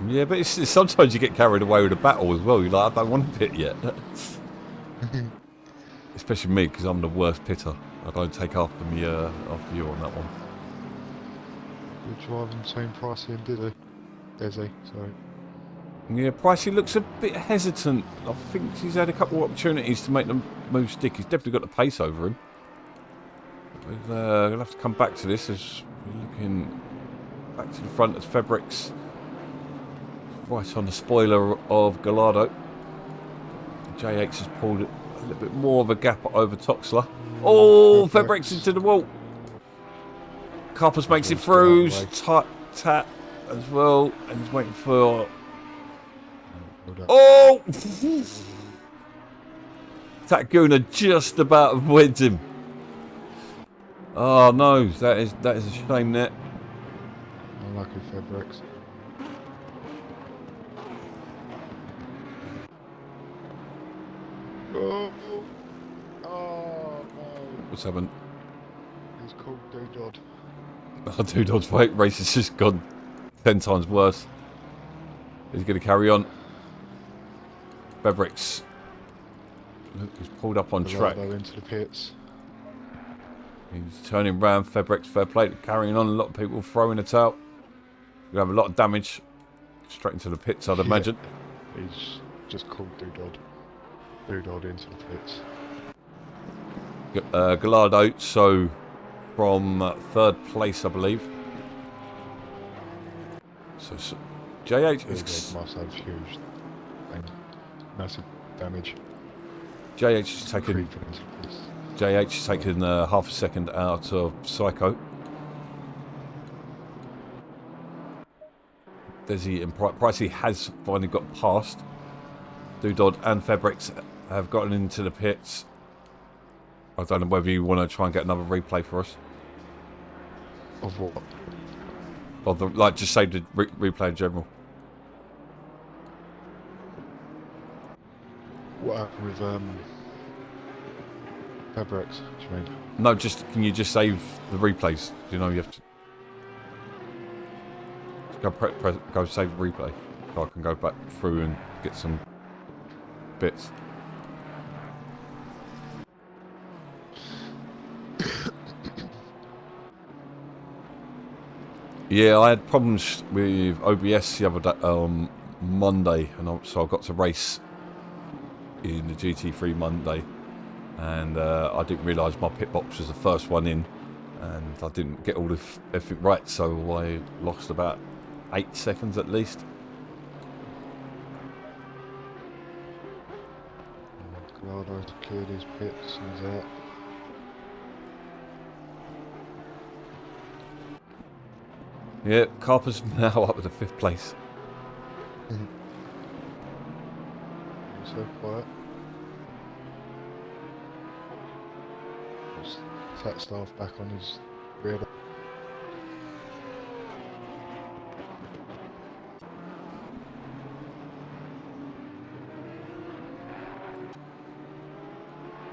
S1: Yeah, but it's sometimes you get carried away with a battle as well. You're like, I don't want to pit yet. Especially me, because I'm the worst pitter. I don't take after me after you on that one.
S2: You're driving the same Pricey and Dizzy. Sorry.
S1: Yeah, Pricey looks a bit hesitant. I think he's had a couple of opportunities to make them move stick. He's definitely got the pace over him. We'll have to come back to this as we're looking back to the front as Fabrics right on the spoiler of Gallardo. JH has pulled a little bit more of a gap over Toxler. Oh, Fabrics into the wall. Carpus makes it through. Tat as well. And he's waiting for... Oh! Tatguna just about wins him. Oh no, that is a shame there.
S2: Unlucky Fabrics. Oh no.
S1: What's happened?
S2: He's called Doodod.
S1: Oh, Doodod's race has just gone 10 times worse. He's going to carry on. Fabrics. Look, he's pulled up on track.
S2: Into the pits.
S1: He's turning round. Fabrics, fair play, carrying on. A lot of people throwing it out. We have a lot of damage. Straight into the pits, I'd imagine.
S2: He's just called Doodod. Doodod into the pits.
S1: Gallardo, so from 3rd place, I believe. So JH is...
S2: must have huge and massive damage.
S1: JH is taking... JH has taken half a second out of Psycho. Desi and Pricey has finally got past. Doodod and Fabrics have gotten into the pits. I don't know whether you want to try and get another replay for us.
S2: Of what?
S1: Of the, like, just save the replay in general.
S2: What happened with Fabrics? Do you mean?
S1: No, just can you just save the replays? You know, you have to go save the replay, so I can go back through and get some bits. Yeah, I had problems with OBS the other day, Monday, and so I got to race in the GT3 Monday, and I didn't realise my pit box was the first one in, and I didn't get all of everything right, so I lost about 8 seconds at least.
S2: Gallardo to clear these pits, he's out.
S1: Yeah, Carper's now up to the 5th place.
S2: So quiet. Fat staff back on his rear.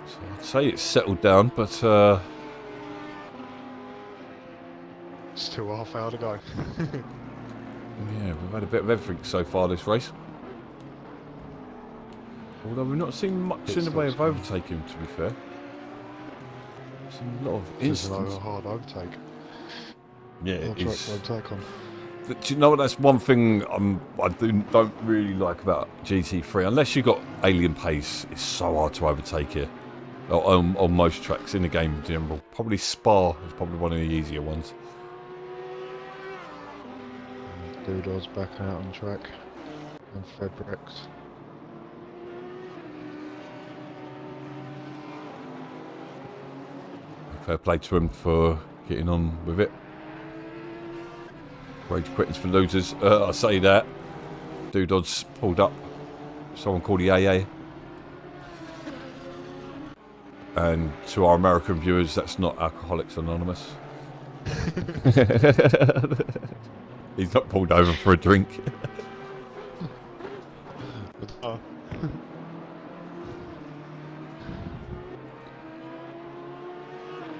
S1: So I'd say it's settled down, but
S2: still half hour to go.
S1: yeah, we've had a bit of everything so far this race. Although we've not seen much in the way of overtaking, to be fair. Seen a lot of instances.
S2: A hard overtake.
S1: Yeah, it
S2: track
S1: is.
S2: to overtake on.
S1: Do you know what? That's one thing I don't really like about GT3. Unless you've got alien pace, it's so hard to overtake here. On most tracks in the game in general. Probably Spa is probably one of the easier ones.
S2: Doodod's back out on track. And Fabrics.
S1: Fair play to him for getting on with it. Rage quitters for losers. I say that. Doodod's pulled up. Someone called the AA. And to our American viewers, that's not Alcoholics Anonymous. He's not pulled over for a drink.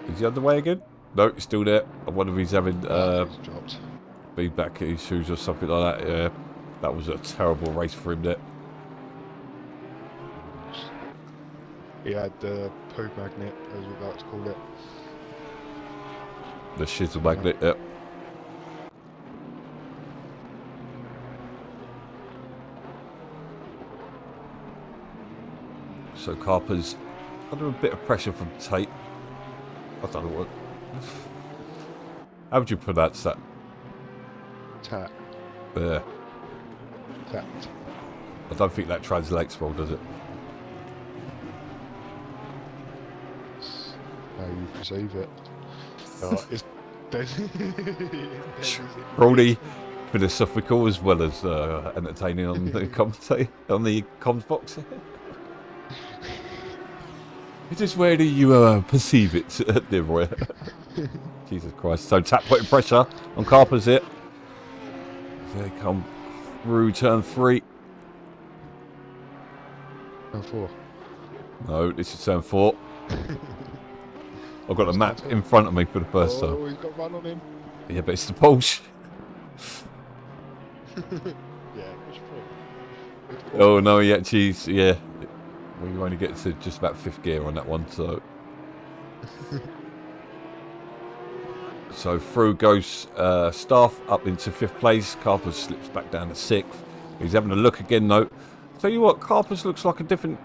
S1: Is he on the way again? No, he's still there. I wonder if he's having feedback issues or something like that. Yeah, that was a terrible race for him there.
S2: He had the poo magnet, as we like to call it.
S1: The shizzle magnet, yep. So Carper's under a bit of pressure from Tate. I don't know what. How would you pronounce that?
S2: Tat.
S1: Yeah.
S2: Tat.
S1: I don't think that translates well, does it?
S2: How you perceive it. It's
S1: Probably philosophical as well as entertaining on the on the comms box. It is where do you perceive it, dear Roy? Jesus Christ. So Tap putting pressure on Carper's it. They come through turn 3.
S2: Turn 4.
S1: No, this is turn 4. I've got a map in front of me for the first time.
S2: Oh, he's got run on him.
S1: Yeah, but it's the Porsche.
S2: Yeah, it's true.
S1: Oh no, he actually, yeah. We only get to just about 5th gear on that one, so. So through goes Staff up into 5th place. Carpers slips back down to 6th. He's having a look again though. Tell you what, Carpers looks like a different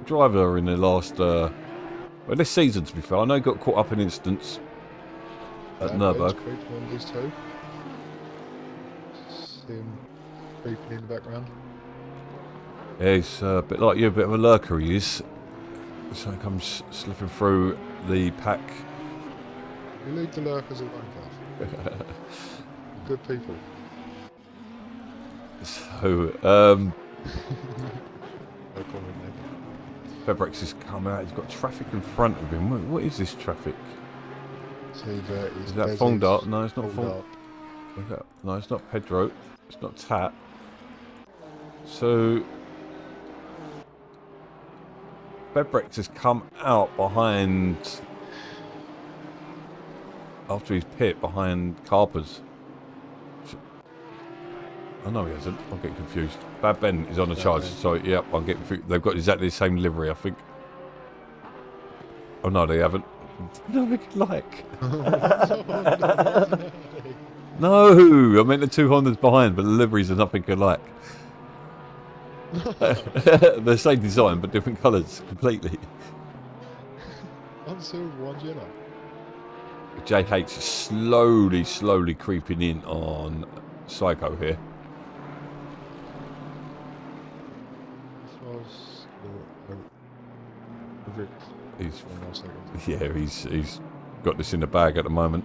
S1: driver in the last, well, this season to be fair. I know he got caught up in instance at Nürburgring.
S2: On these two. See him creeping in the background.
S1: Yeah, he's a bit like you, a bit of a lurker he is. So he comes slipping through the pack.
S2: You lead the lurkers alone, Gav. Good people.
S1: So,
S2: No comment there.
S1: Febrex has come out. He's got traffic in front of him. What is this traffic? Is that Fondart? No, it's not Fondart. No, it's not Pedro. It's not Tat. So Febrex has come out behind after his pit behind Carpers. Oh no, he hasn't. I'm getting confused. Bad Ben is on the charge. Sorry, yep, I'm getting confused. They've got exactly the same livery, I think. Oh no, they haven't. Nothing like. No, I meant the 2 Hondas behind, but the liveries are nothing alike. They're the same design, but different colours completely.
S2: One's silver, one's yellow.
S1: JH is slowly creeping in on Psycho here. He's got this in the bag at the moment.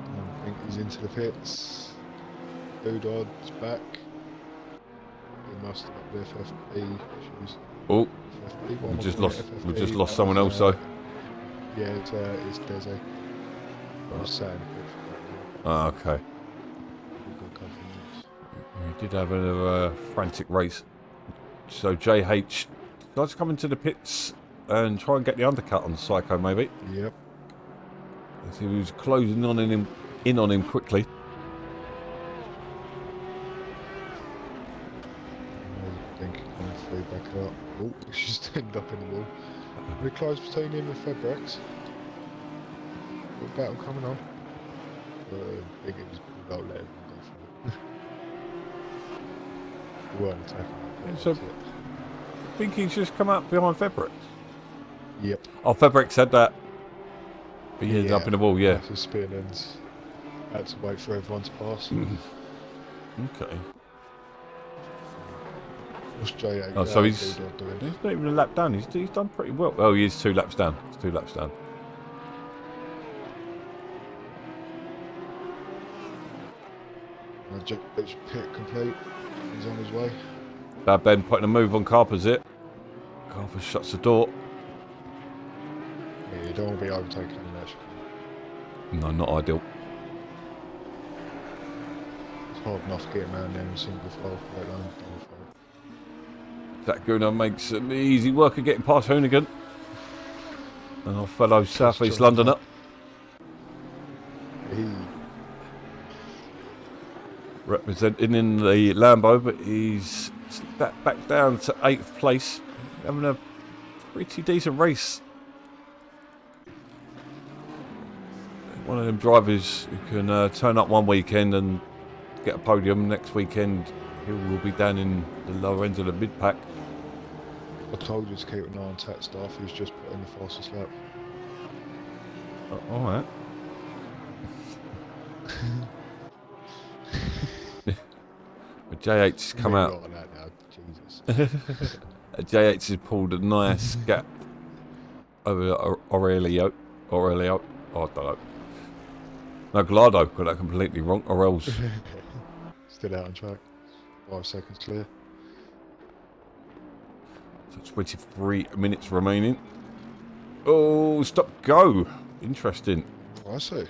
S2: I think he's into the pits. Doodod's back. He must have got the FFP issues.
S1: Oh,
S2: FFP,
S1: we just lost someone else though.
S2: Yeah, it's Desi. I was saying.
S1: Ah, okay. He did have a frantic race. So JH does come into the pits and try and get the undercut on Psycho, maybe.
S2: Yep.
S1: As he was closing in on him quickly.
S2: I think he can free back up. Oh, he's just ended up in the wall. Pretty close between him and Febrex. Got battle coming on. I think it was about letting him go for it. We weren't attacking.
S1: So, I think he's just come up behind Febrex.
S2: Yep.
S1: Oh, Febrex had that. He ended up in the wall, yeah.
S2: Massive spin and had to wait for everyone to pass.
S1: Okay.
S2: What's J8?
S1: Oh, so he's not even a lap down. He's done pretty well. Oh, he is 2 laps down. He's 2 laps down.
S2: J8's pit complete. He's on his way.
S1: Bad Ben putting a move on Carper's it. Carper shuts the door.
S2: you don't want to be overtaken in that.
S1: No, not ideal.
S2: It's hard enough getting around there in single file, let alone double file.
S1: That Gunnar makes some easy work of getting past Hoonigan. And our fellow South East Londoner. Representing in the Lambo, but he's back down to 8th place. Having a pretty decent race. One of them drivers who can turn up one weekend and get a podium. Next weekend he will be down in the lower end of the mid-pack.
S2: I told you to keep an eye on Tat Staff, who's just put in the fastest lap.
S1: Alright. JH has come out.
S2: Like that now. Jesus.
S1: JH has pulled a nice gap over Aurelio. Oh, I don't know. No, Gallardo got that completely wrong, or else.
S2: Still out on track. 5 seconds clear.
S1: So 23 minutes remaining. Oh, stop, go. Interesting.
S2: Oh, I see.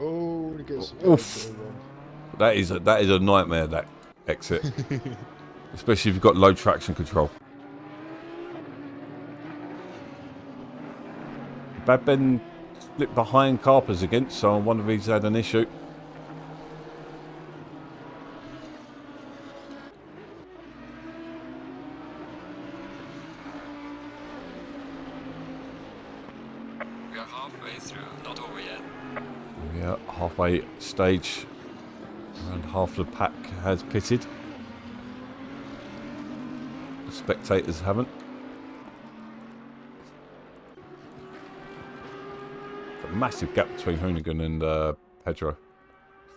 S2: Oh, it gets.
S1: Oof. That is a nightmare, that exit. Especially if you've got low traction control. Bad Ben split behind Carpers again, so I wonder if he's had an issue.
S3: We are halfway through, not over yet.
S1: Yeah, halfway stage. Around half the pack has pitted. The spectators haven't. A massive gap between Hoonigan and Pedro.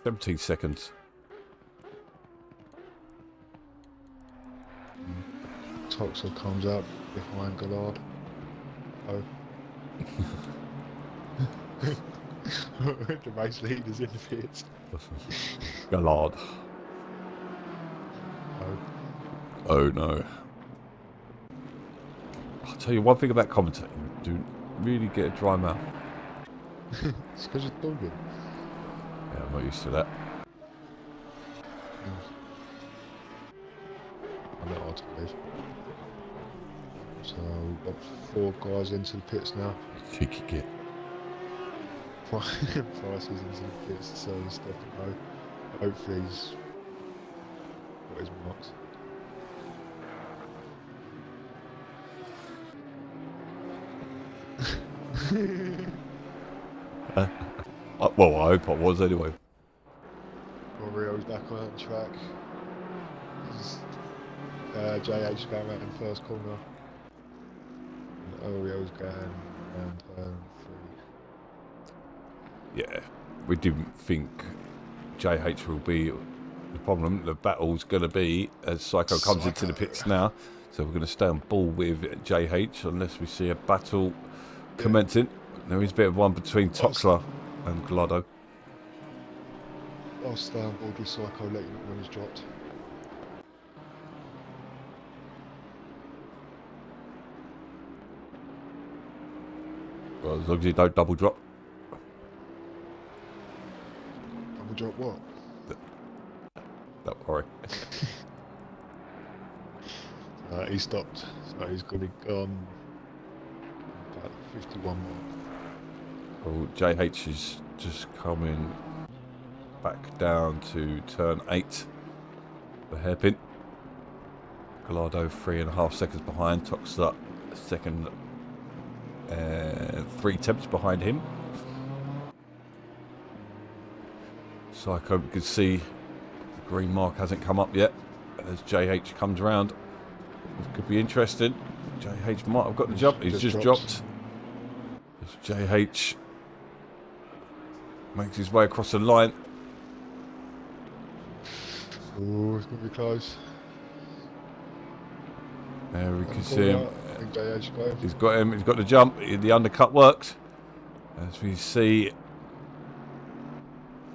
S1: 17 seconds.
S2: Toxel comes up behind Gallard. Oh. The race leaders in the pits.
S1: Gallard.
S2: Oh.
S1: Oh no. I'll tell you one thing about commentating. Do really get a dry mouth.
S2: It's because you're talking.
S1: Yeah, I'm not used to that.
S2: I'm not hard to believe. So we've got 4 guys into the pits now.
S1: Cheeky git.
S2: Price is into the pits, so he's stepping low. Hopefully he's got his marks.
S1: Well, I hope I was anyway.
S2: Rio's back on the track. JH going around in the first corner. And Orio's going around turn 3.
S1: Yeah, we didn't think JH will be the problem. The battle's going to be as Psycho comes into the pits now. So we're going to stay on ball with JH unless we see a battle commencing. There is a bit of one between Toxler and Gallardo.
S2: I'll stay on board with Psycho, let you know when he's dropped.
S1: Well, as long as you don't double drop.
S2: Double drop what?
S1: Don't worry.
S2: He stopped, so he's going to be gone about 51 mark.
S1: Well, JH is just coming back down to turn 8. The hairpin. Gallardo 3.5 seconds behind. Toxler second. 3 tenths behind him. Psycho, you can see the green mark hasn't come up yet as JH comes around. This could be interesting. JH might have got the jump. He's just dropped. As JH makes his way across the line.
S2: Oh, it's going to be close.
S1: There we can see him.
S2: I think JH got him.
S1: He's got him. He's got the jump. The undercut worked. As we see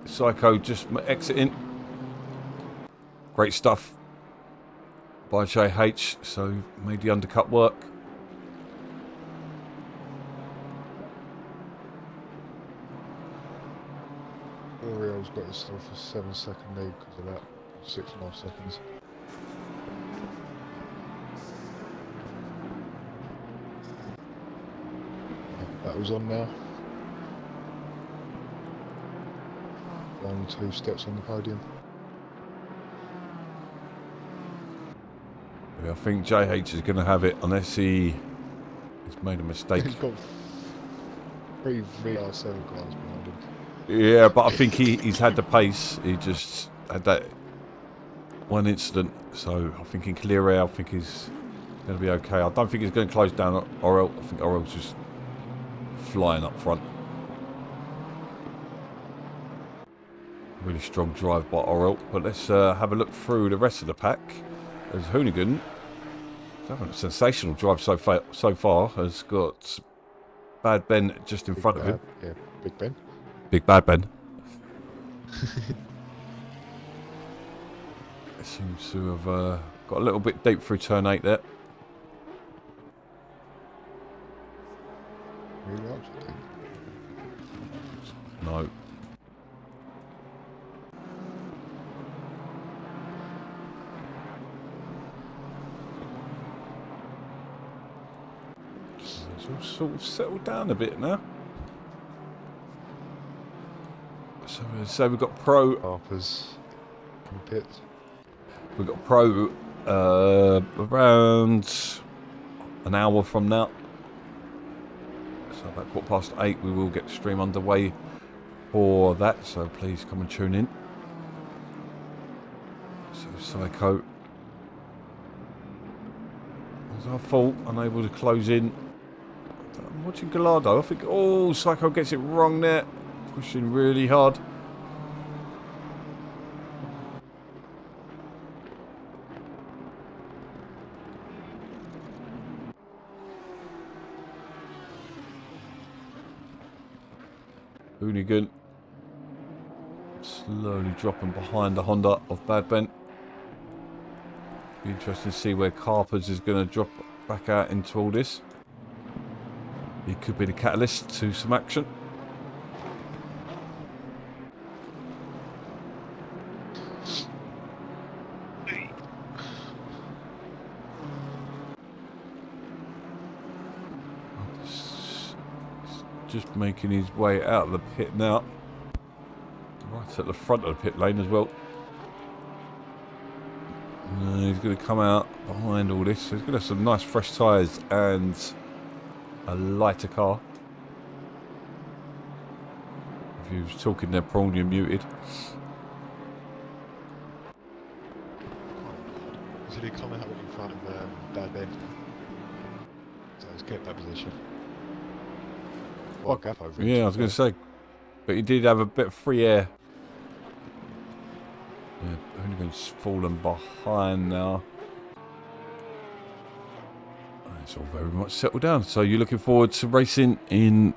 S1: Psycho just exiting. Great stuff by JH. So made the undercut work.
S2: Oriole's got himself a 7-second lead because of that. 6.5 seconds. That was on now. Only 2 steps on the podium.
S1: Yeah, I think JH is going to have it unless he's made a mistake.
S2: He's got 3 VR7 cars behind him.
S1: Yeah, but I think he's had the pace. He just had that one incident. So I think in clear air, I think he's going to be okay. I don't think he's going to close down Oriole. I think Oriole's just flying up front. Really strong drive by Oriole. But let's have a look through the rest of the pack. As Hoonigan, he's having a sensational drive so far. Has got Bad Ben just in front of him.
S2: Yeah, Big Ben.
S1: Big Bad Ben. Seems to have got a little bit deep through turn 8 there.
S2: Really likes it, dude.
S1: No. It's all sort of settled down a bit now. So we've got Pro.
S2: Harper's in the pits.
S1: We've got Pro around an hour from now. So about 8:15 we will get the stream underway for that. So please come and tune in. So Psycho was our fault, unable to close in. I'm watching Gallardo. I think, oh, Psycho gets it wrong there. Pushing really hard. Hoonigan slowly dropping behind the Honda of Bad Ben. Be interesting to see where Carpers is going to drop back out into all this. He could be the catalyst to some action. Just making his way out of the pit now. Right at the front of the pit lane as well. He's going to come out behind all this. He's going to have some nice fresh tyres and a lighter car. If he was talking there, Prawn, you're muted.
S2: Did he come out in front of Bad Ben? So he's kept that position. What gap over him?
S1: Yeah, I was going to say. But he did have a bit of free air. Yeah, Hoonigan's fallen behind now. It's all very much settled down. So you're looking forward to racing in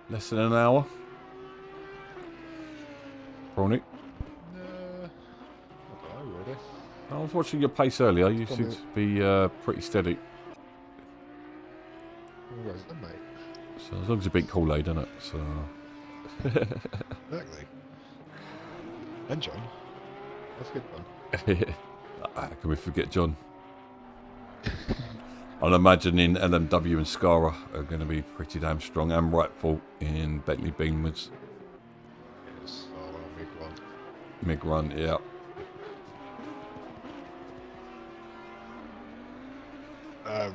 S1: less than an hour? Prawny?
S2: Really.
S1: I was watching your pace earlier. You seem to be pretty steady.
S2: Where's that, mate?
S1: So as long as you beat Kool-Aid, isn't it? So.
S2: Exactly. And John. That's a good one.
S1: How can we forget John? I'm imagining LMW and Scara are going to be pretty damn strong and rightful in Bentley Beanwoods.
S2: Yes, big one.
S1: Mig run, yeah.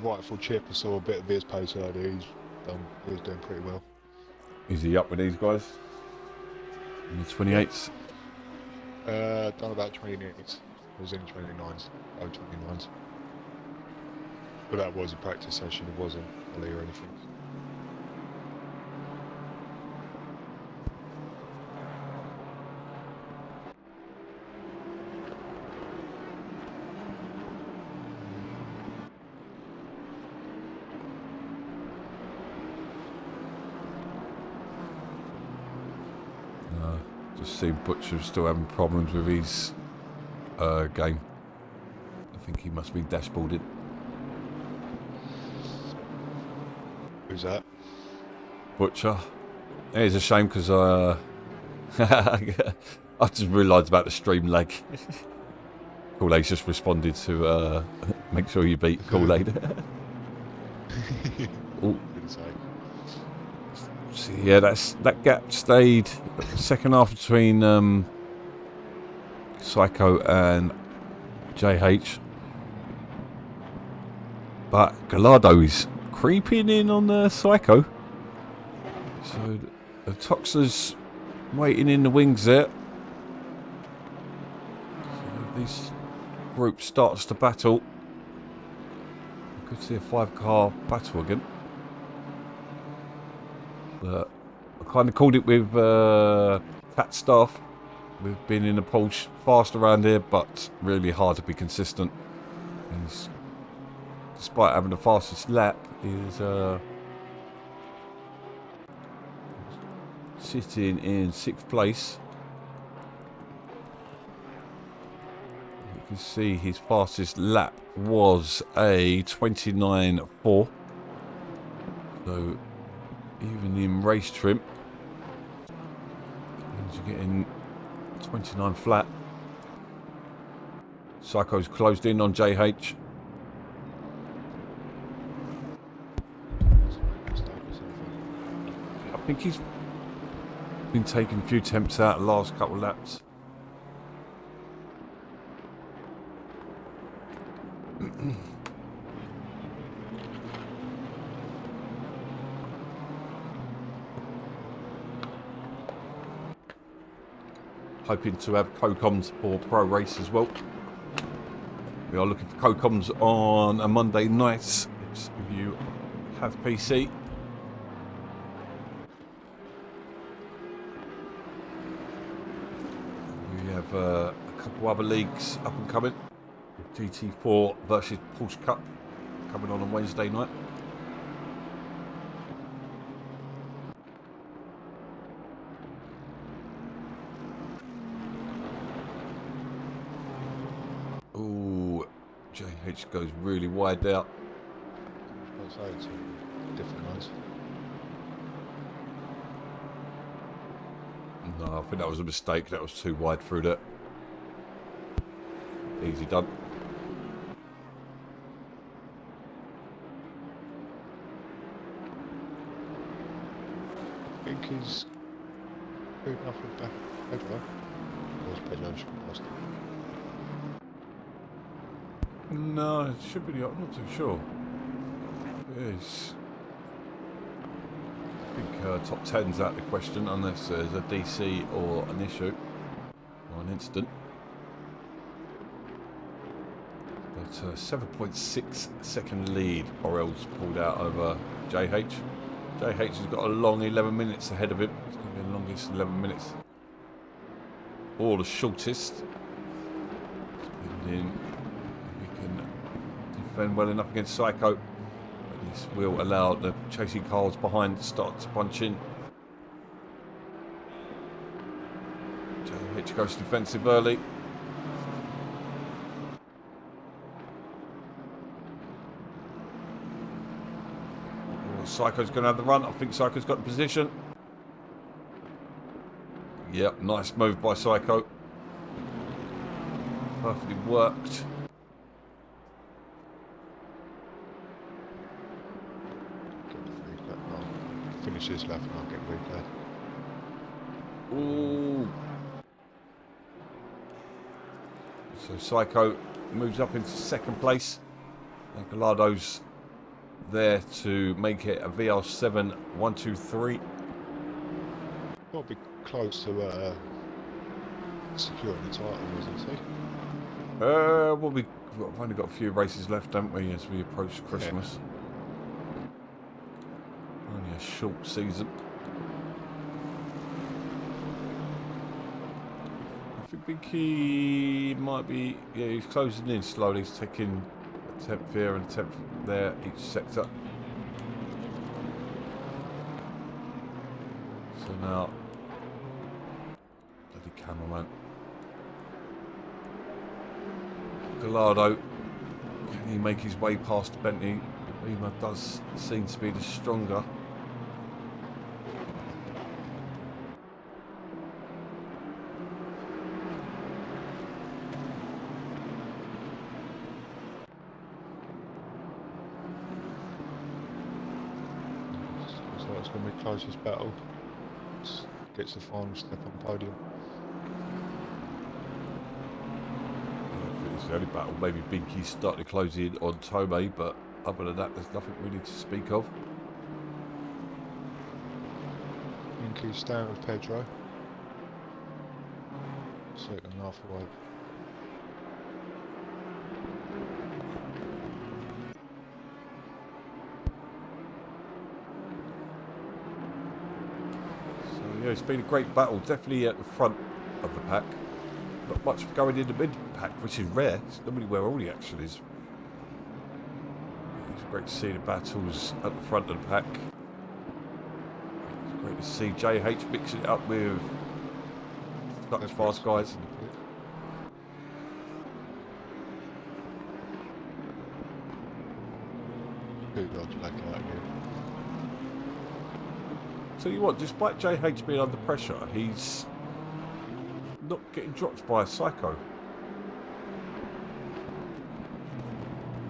S2: Rightful Chip, I saw a bit of his pace earlier. He was doing pretty well.
S1: Is he up with these guys? In the 28s?
S2: Done about 20 minutes. I was in 29s. Oh, 29s. But that was a practice session, it wasn't a lead or anything.
S1: Just see Butcher still having problems with his game. I think he must be dashboarded.
S2: Who's that?
S1: Butcher. It is a shame because I just realised about the stream lag. Kool-Aid's just responded to make sure you beat Kool-Aid.
S2: Good say.
S1: So yeah, that gap stayed second half between Psycho and JH. But Gallardo is creeping in on the Psycho. So the Toxler's waiting in the wings there. So this group starts to battle. I could see a 5-car battle again. But I kind of called it with Cat Staff. We've been in a Porsche fast around here, but really hard to be consistent. He's, despite having the fastest lap, is sitting in 6th place. You can see his fastest lap was a 29.4. So even in race trim, you're getting 29 flat. Psycho's closed in on JH. I think he's been taking a few temps out the last couple of laps. Hoping to have co-coms for Pro Race as well. We are looking for co-coms on a Monday night if you have PC. We have a couple other leagues up and coming. GT3 versus Porsche Cup coming on Wednesday night. Ooh, JH goes really wide out.
S2: It's different lines.
S1: No, I think that was a mistake. That was too wide through that. Easy done.
S2: I think he's good enough with back over.
S1: No, it should be. I'm not too sure. Yes. I think top 10's out of the question unless there's a DC or an issue or an incident. But 7.6 second lead. Orel's pulled out over JH. JH has got a long 11 minutes ahead of him. It's going to be the longest 11 minutes. Or the shortest. Depending if we can defend well enough against Psycho. This will allow the chasing cars behind to start to punch in. JH goes defensive early. Psycho's going to have the run. I think Psycho's got the position. Yep, nice move by Psycho. Perfectly worked.
S2: Finish this lap and I'll get replay.
S1: Ooh. So Psycho moves up into 2nd place. And Gallardo's there to make it a VR7 1-2-3.
S2: Got to be close to securing the title, isn't he?
S1: Well, we've only got a few races left, haven't we, as we approach Christmas. Yeah. Only a short season. I think he might be, yeah, he's closing in slowly. He's taking a 10th here and a 10th there, each sector. So now, bloody cameraman. Gallardo, can he make his way past Bentley? Beamer does seem to be the stronger.
S2: when we close this battle, gets the final step on the podium.
S1: I think it's the only battle. Maybe Binky's starting to close in on Tomei, but other than that, there's nothing really to speak of.
S2: Binky's staying with Pedro. Second and a half away.
S1: So yeah, it's been a great battle. Definitely at the front of the pack. Not much going in the mid pack, which is rare. It's normally where all the action is. It's great to see the battles at the front of the pack. It's great to see JH mixing it up with such fast guys.
S2: Good dodge back out again.
S1: Tell you what, despite JH being under pressure, he's not getting dropped by a psycho.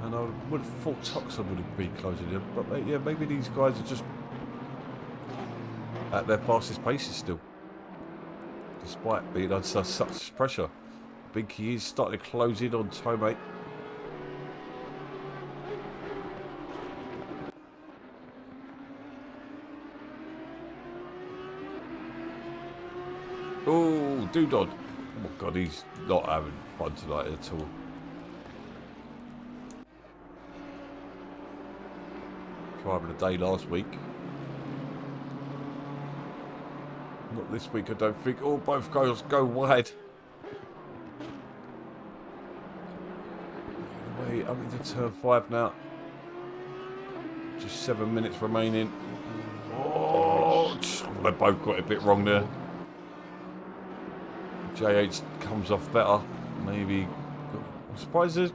S1: And I would have thought Toxin would have been closing in, but yeah, maybe these guys are just at their fastest paces still, despite being under such pressure. Binky is starting to close in on Tomei. Oh, Doodod. Oh my god, he's not having fun tonight at all. Driver of the day last week. Not this week, I don't think. Oh, both guys go wide. Wait, I'm into turn 5 now. Just 7 minutes remaining. Oh, they both got it a bit wrong there. JH comes off better. Maybe. I'm surprised there's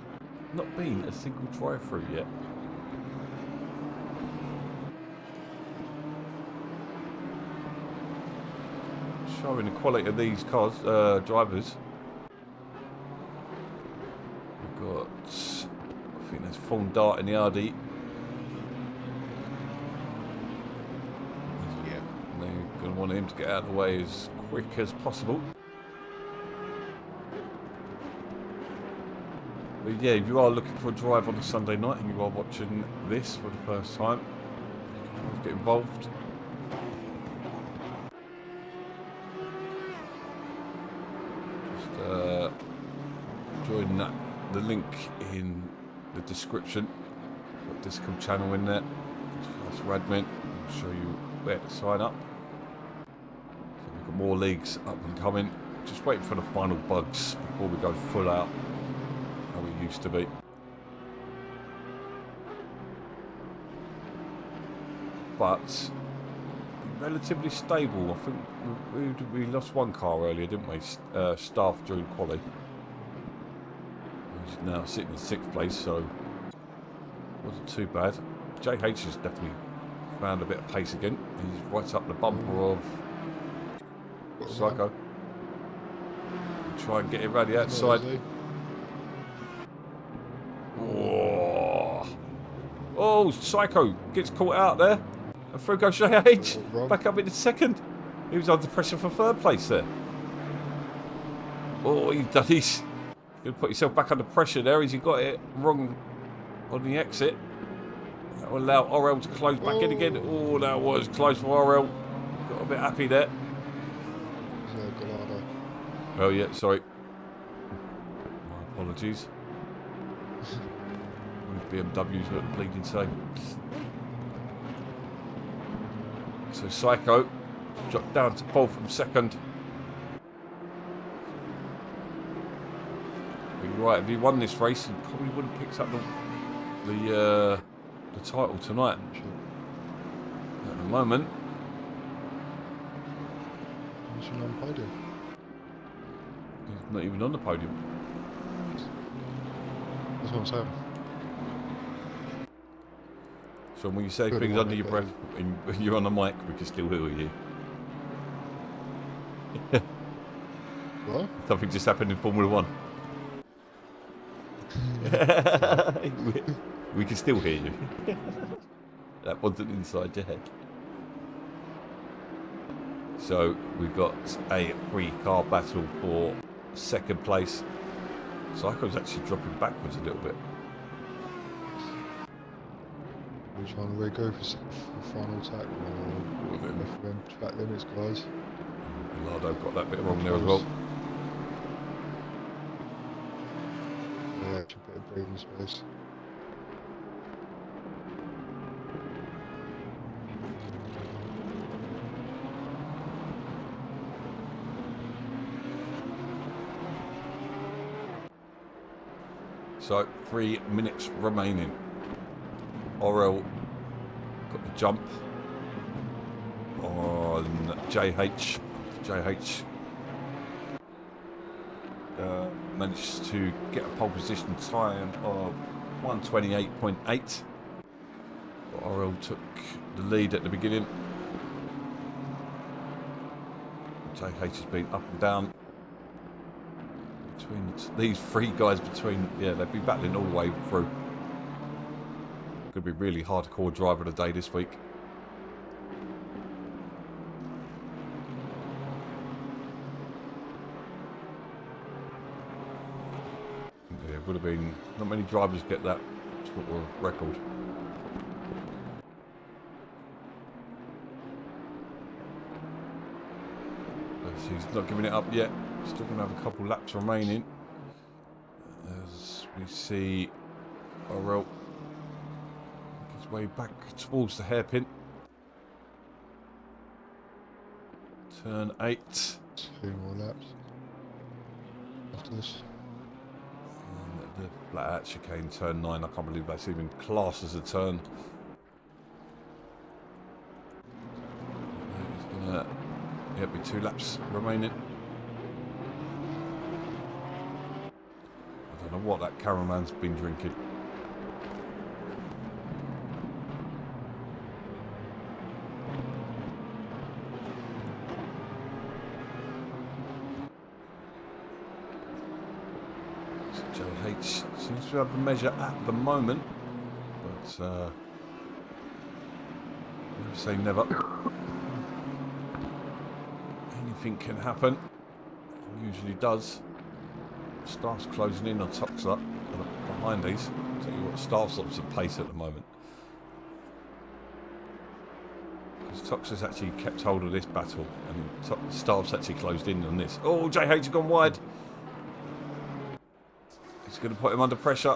S1: not been a single drive-through yet. Showing the quality of these cars, drivers. We've got, I think there's Fawn Dart in the RD. Yeah. They're going to want him to get out of the way as quick as possible. But yeah, if you are looking for a drive on a Sunday night and you are watching this for the first time, you can always get involved. Just join the link in the description. Got Discord channel in there. That's Radmin. I'll show you where to sign up. So we've got more leagues up and coming. Just waiting for the final bugs before we go full out. We used to be. But relatively stable. I think we lost one car earlier, didn't we? Staff during quali. He's now sitting in 6th place, so wasn't too bad. JH has definitely found a bit of pace again. He's right up the bumper of Psycho. Try and get him around the outside. Oh, Psycho gets caught out there. And through goes JH. Back up into 2nd. He was under pressure for 3rd place there. Oh, he's going to put himself back under pressure there as he got it wrong on the exit. That will allow RL to close back in again. Oh, that was close for RL. Got a bit happy there. Oh, yeah, sorry. My apologies. BMWs look bleeding same. So Psycho dropped down to pole from 2nd. You're right, if he won this race, he probably would have picked up the title tonight. At the moment,
S2: he's on the podium.
S1: He's not even on the podium.
S2: That's what I'm saying.
S1: So when you say things under your breath and you're on the mic, we can still hear you.
S2: What?
S1: Something just happened in Formula 1. we can still hear you. That wasn't inside your head. So we've got a 3-car battle for second place. Psycho's actually dropping backwards a little bit.
S2: We're trying to go for final attack or left them track limits, guys.
S1: Lardo got that bit wrong there as well.
S2: Yeah, a bit of breathing space.
S1: So 3 minutes remaining. Orel got the jump on JH. JH managed to get a pole position time of 1:28.8. Orel took the lead at the beginning. JH has been up and down between these 3 guys. Yeah, they've been battling all the way through. Could be really hardcore driver of the day this week. Yeah, it would have been, not many drivers get that sort of record. But he's not giving it up yet. Still going to have a couple laps remaining. As we see Orel way back towards the hairpin. Turn 8.
S2: 2 more laps after this.
S1: And the flat out chicane, turn 9. I can't believe that's even classed as a turn. It's gonna be 2 laps remaining. I don't know what that cameraman's been drinking. JH seems to have the measure at the moment, but never say never. Anything can happen. It usually does. Staff's closing in on Toxler behind these. I'll tell you what, Staff's opposite pace at the moment. Because Toxler's actually kept hold of this battle, and Staff's actually closed in on this. Oh, JH has gone wide. It's going to put him under pressure.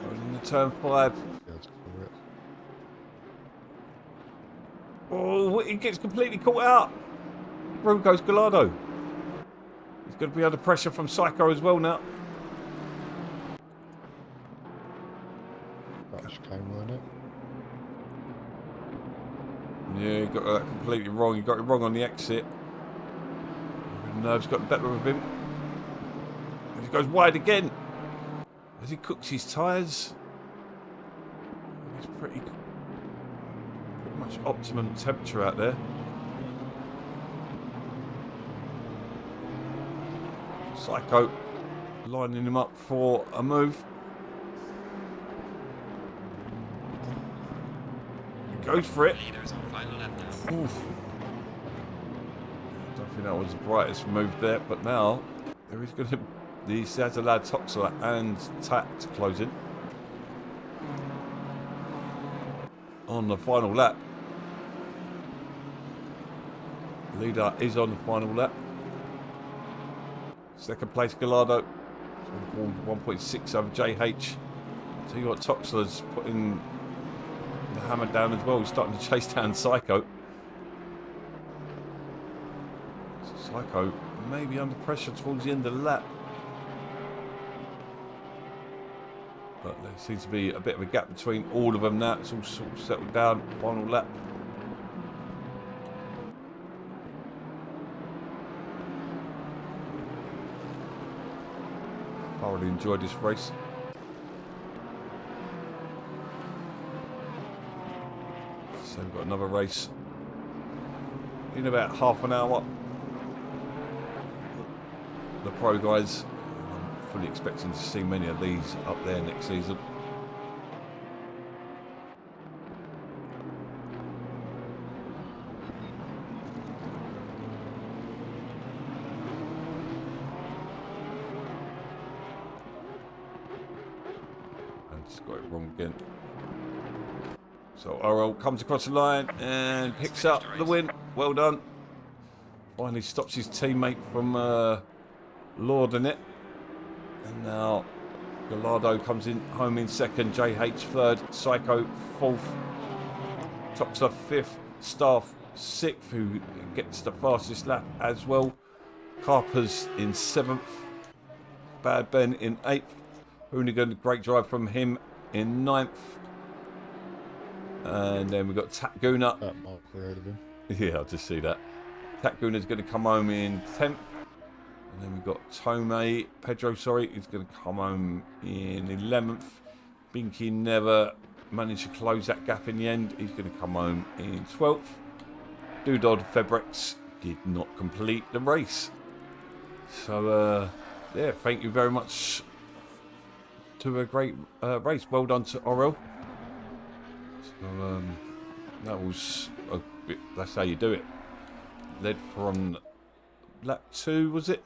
S1: Going into turn 5. Oh, he gets completely caught out. Through goes Gallardo. He's going to be under pressure from Psycho as well now.
S2: That chicane, weren't it?
S1: Yeah, he got that completely wrong. He got it wrong on the exit. Nerves got the better of him. He goes wide again as he cooks his tyres. It's pretty much optimum temperature out there. Psycho lining him up for a move. He goes for it.
S3: Leaders on final lap now.
S1: Oof. I don't think that was the brightest move there, but now there is going to be the lad Toxler and Tat closing on the final lap. Leader is on the final lap. Second place Gallardo, 1.6 over JH. Tell you what, Toxler's putting the hammer down as well. He's starting to chase down Psycho. Psycho may be under pressure towards the end of the lap. But there seems to be a bit of a gap between all of them now. It's all sort of settled down. Final lap. Thoroughly enjoyed this race. So we've got another race in about half an hour. The pro guys, I'm fully expecting to see many of these up there next season. Just got it wrong again. So RL comes across the line and picks up the win. Well done. Finally stops his teammate from lording it. And now Gallardo comes in home in second. JH third. Psycho fourth. Toxler fifth. Staff sixth, who gets the fastest lap as well. Carper's in seventh. Bad Ben in eighth. Hoonigan, great drive from him in ninth. And then we've got Tatguna.
S2: That might be ahead of him.
S1: Yeah, I'll just see that. Tatguna's going to come home in 10th. And then we've got Tomei, Pedro, sorry, he's going to come home in 11th. Binky never managed to close that gap in the end. He's going to come home in 12th. Dudod Febrex did not complete the race. So, yeah, thank you very much to a great race. Well done to Orel. So, that was a bit, that's how you do it. Led from lap 2, was it?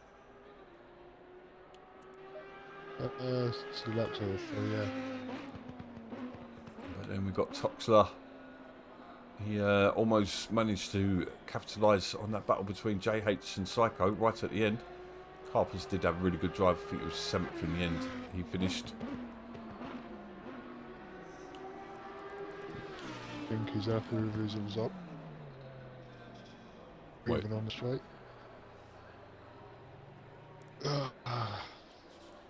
S2: So lap 2 or 3, yeah.
S1: But then we got Toxler. He almost managed to capitalise on that battle between JH and Psycho right at the end. Carpers did have a really good drive. I think it was 7th in the end. He finished.
S2: I think he's happy with his result.
S1: Wait.
S2: Even on the straight.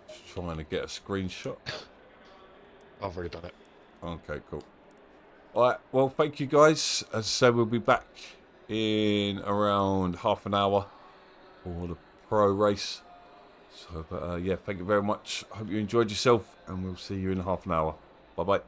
S1: Just trying to get a screenshot.
S2: I've already done it.
S1: Okay, cool. Alright, well, thank you guys. As I said, we'll be back in around half an hour for the pro race. So, but yeah, thank you very much. Hope you enjoyed yourself, and we'll see you in half an hour. Bye-bye.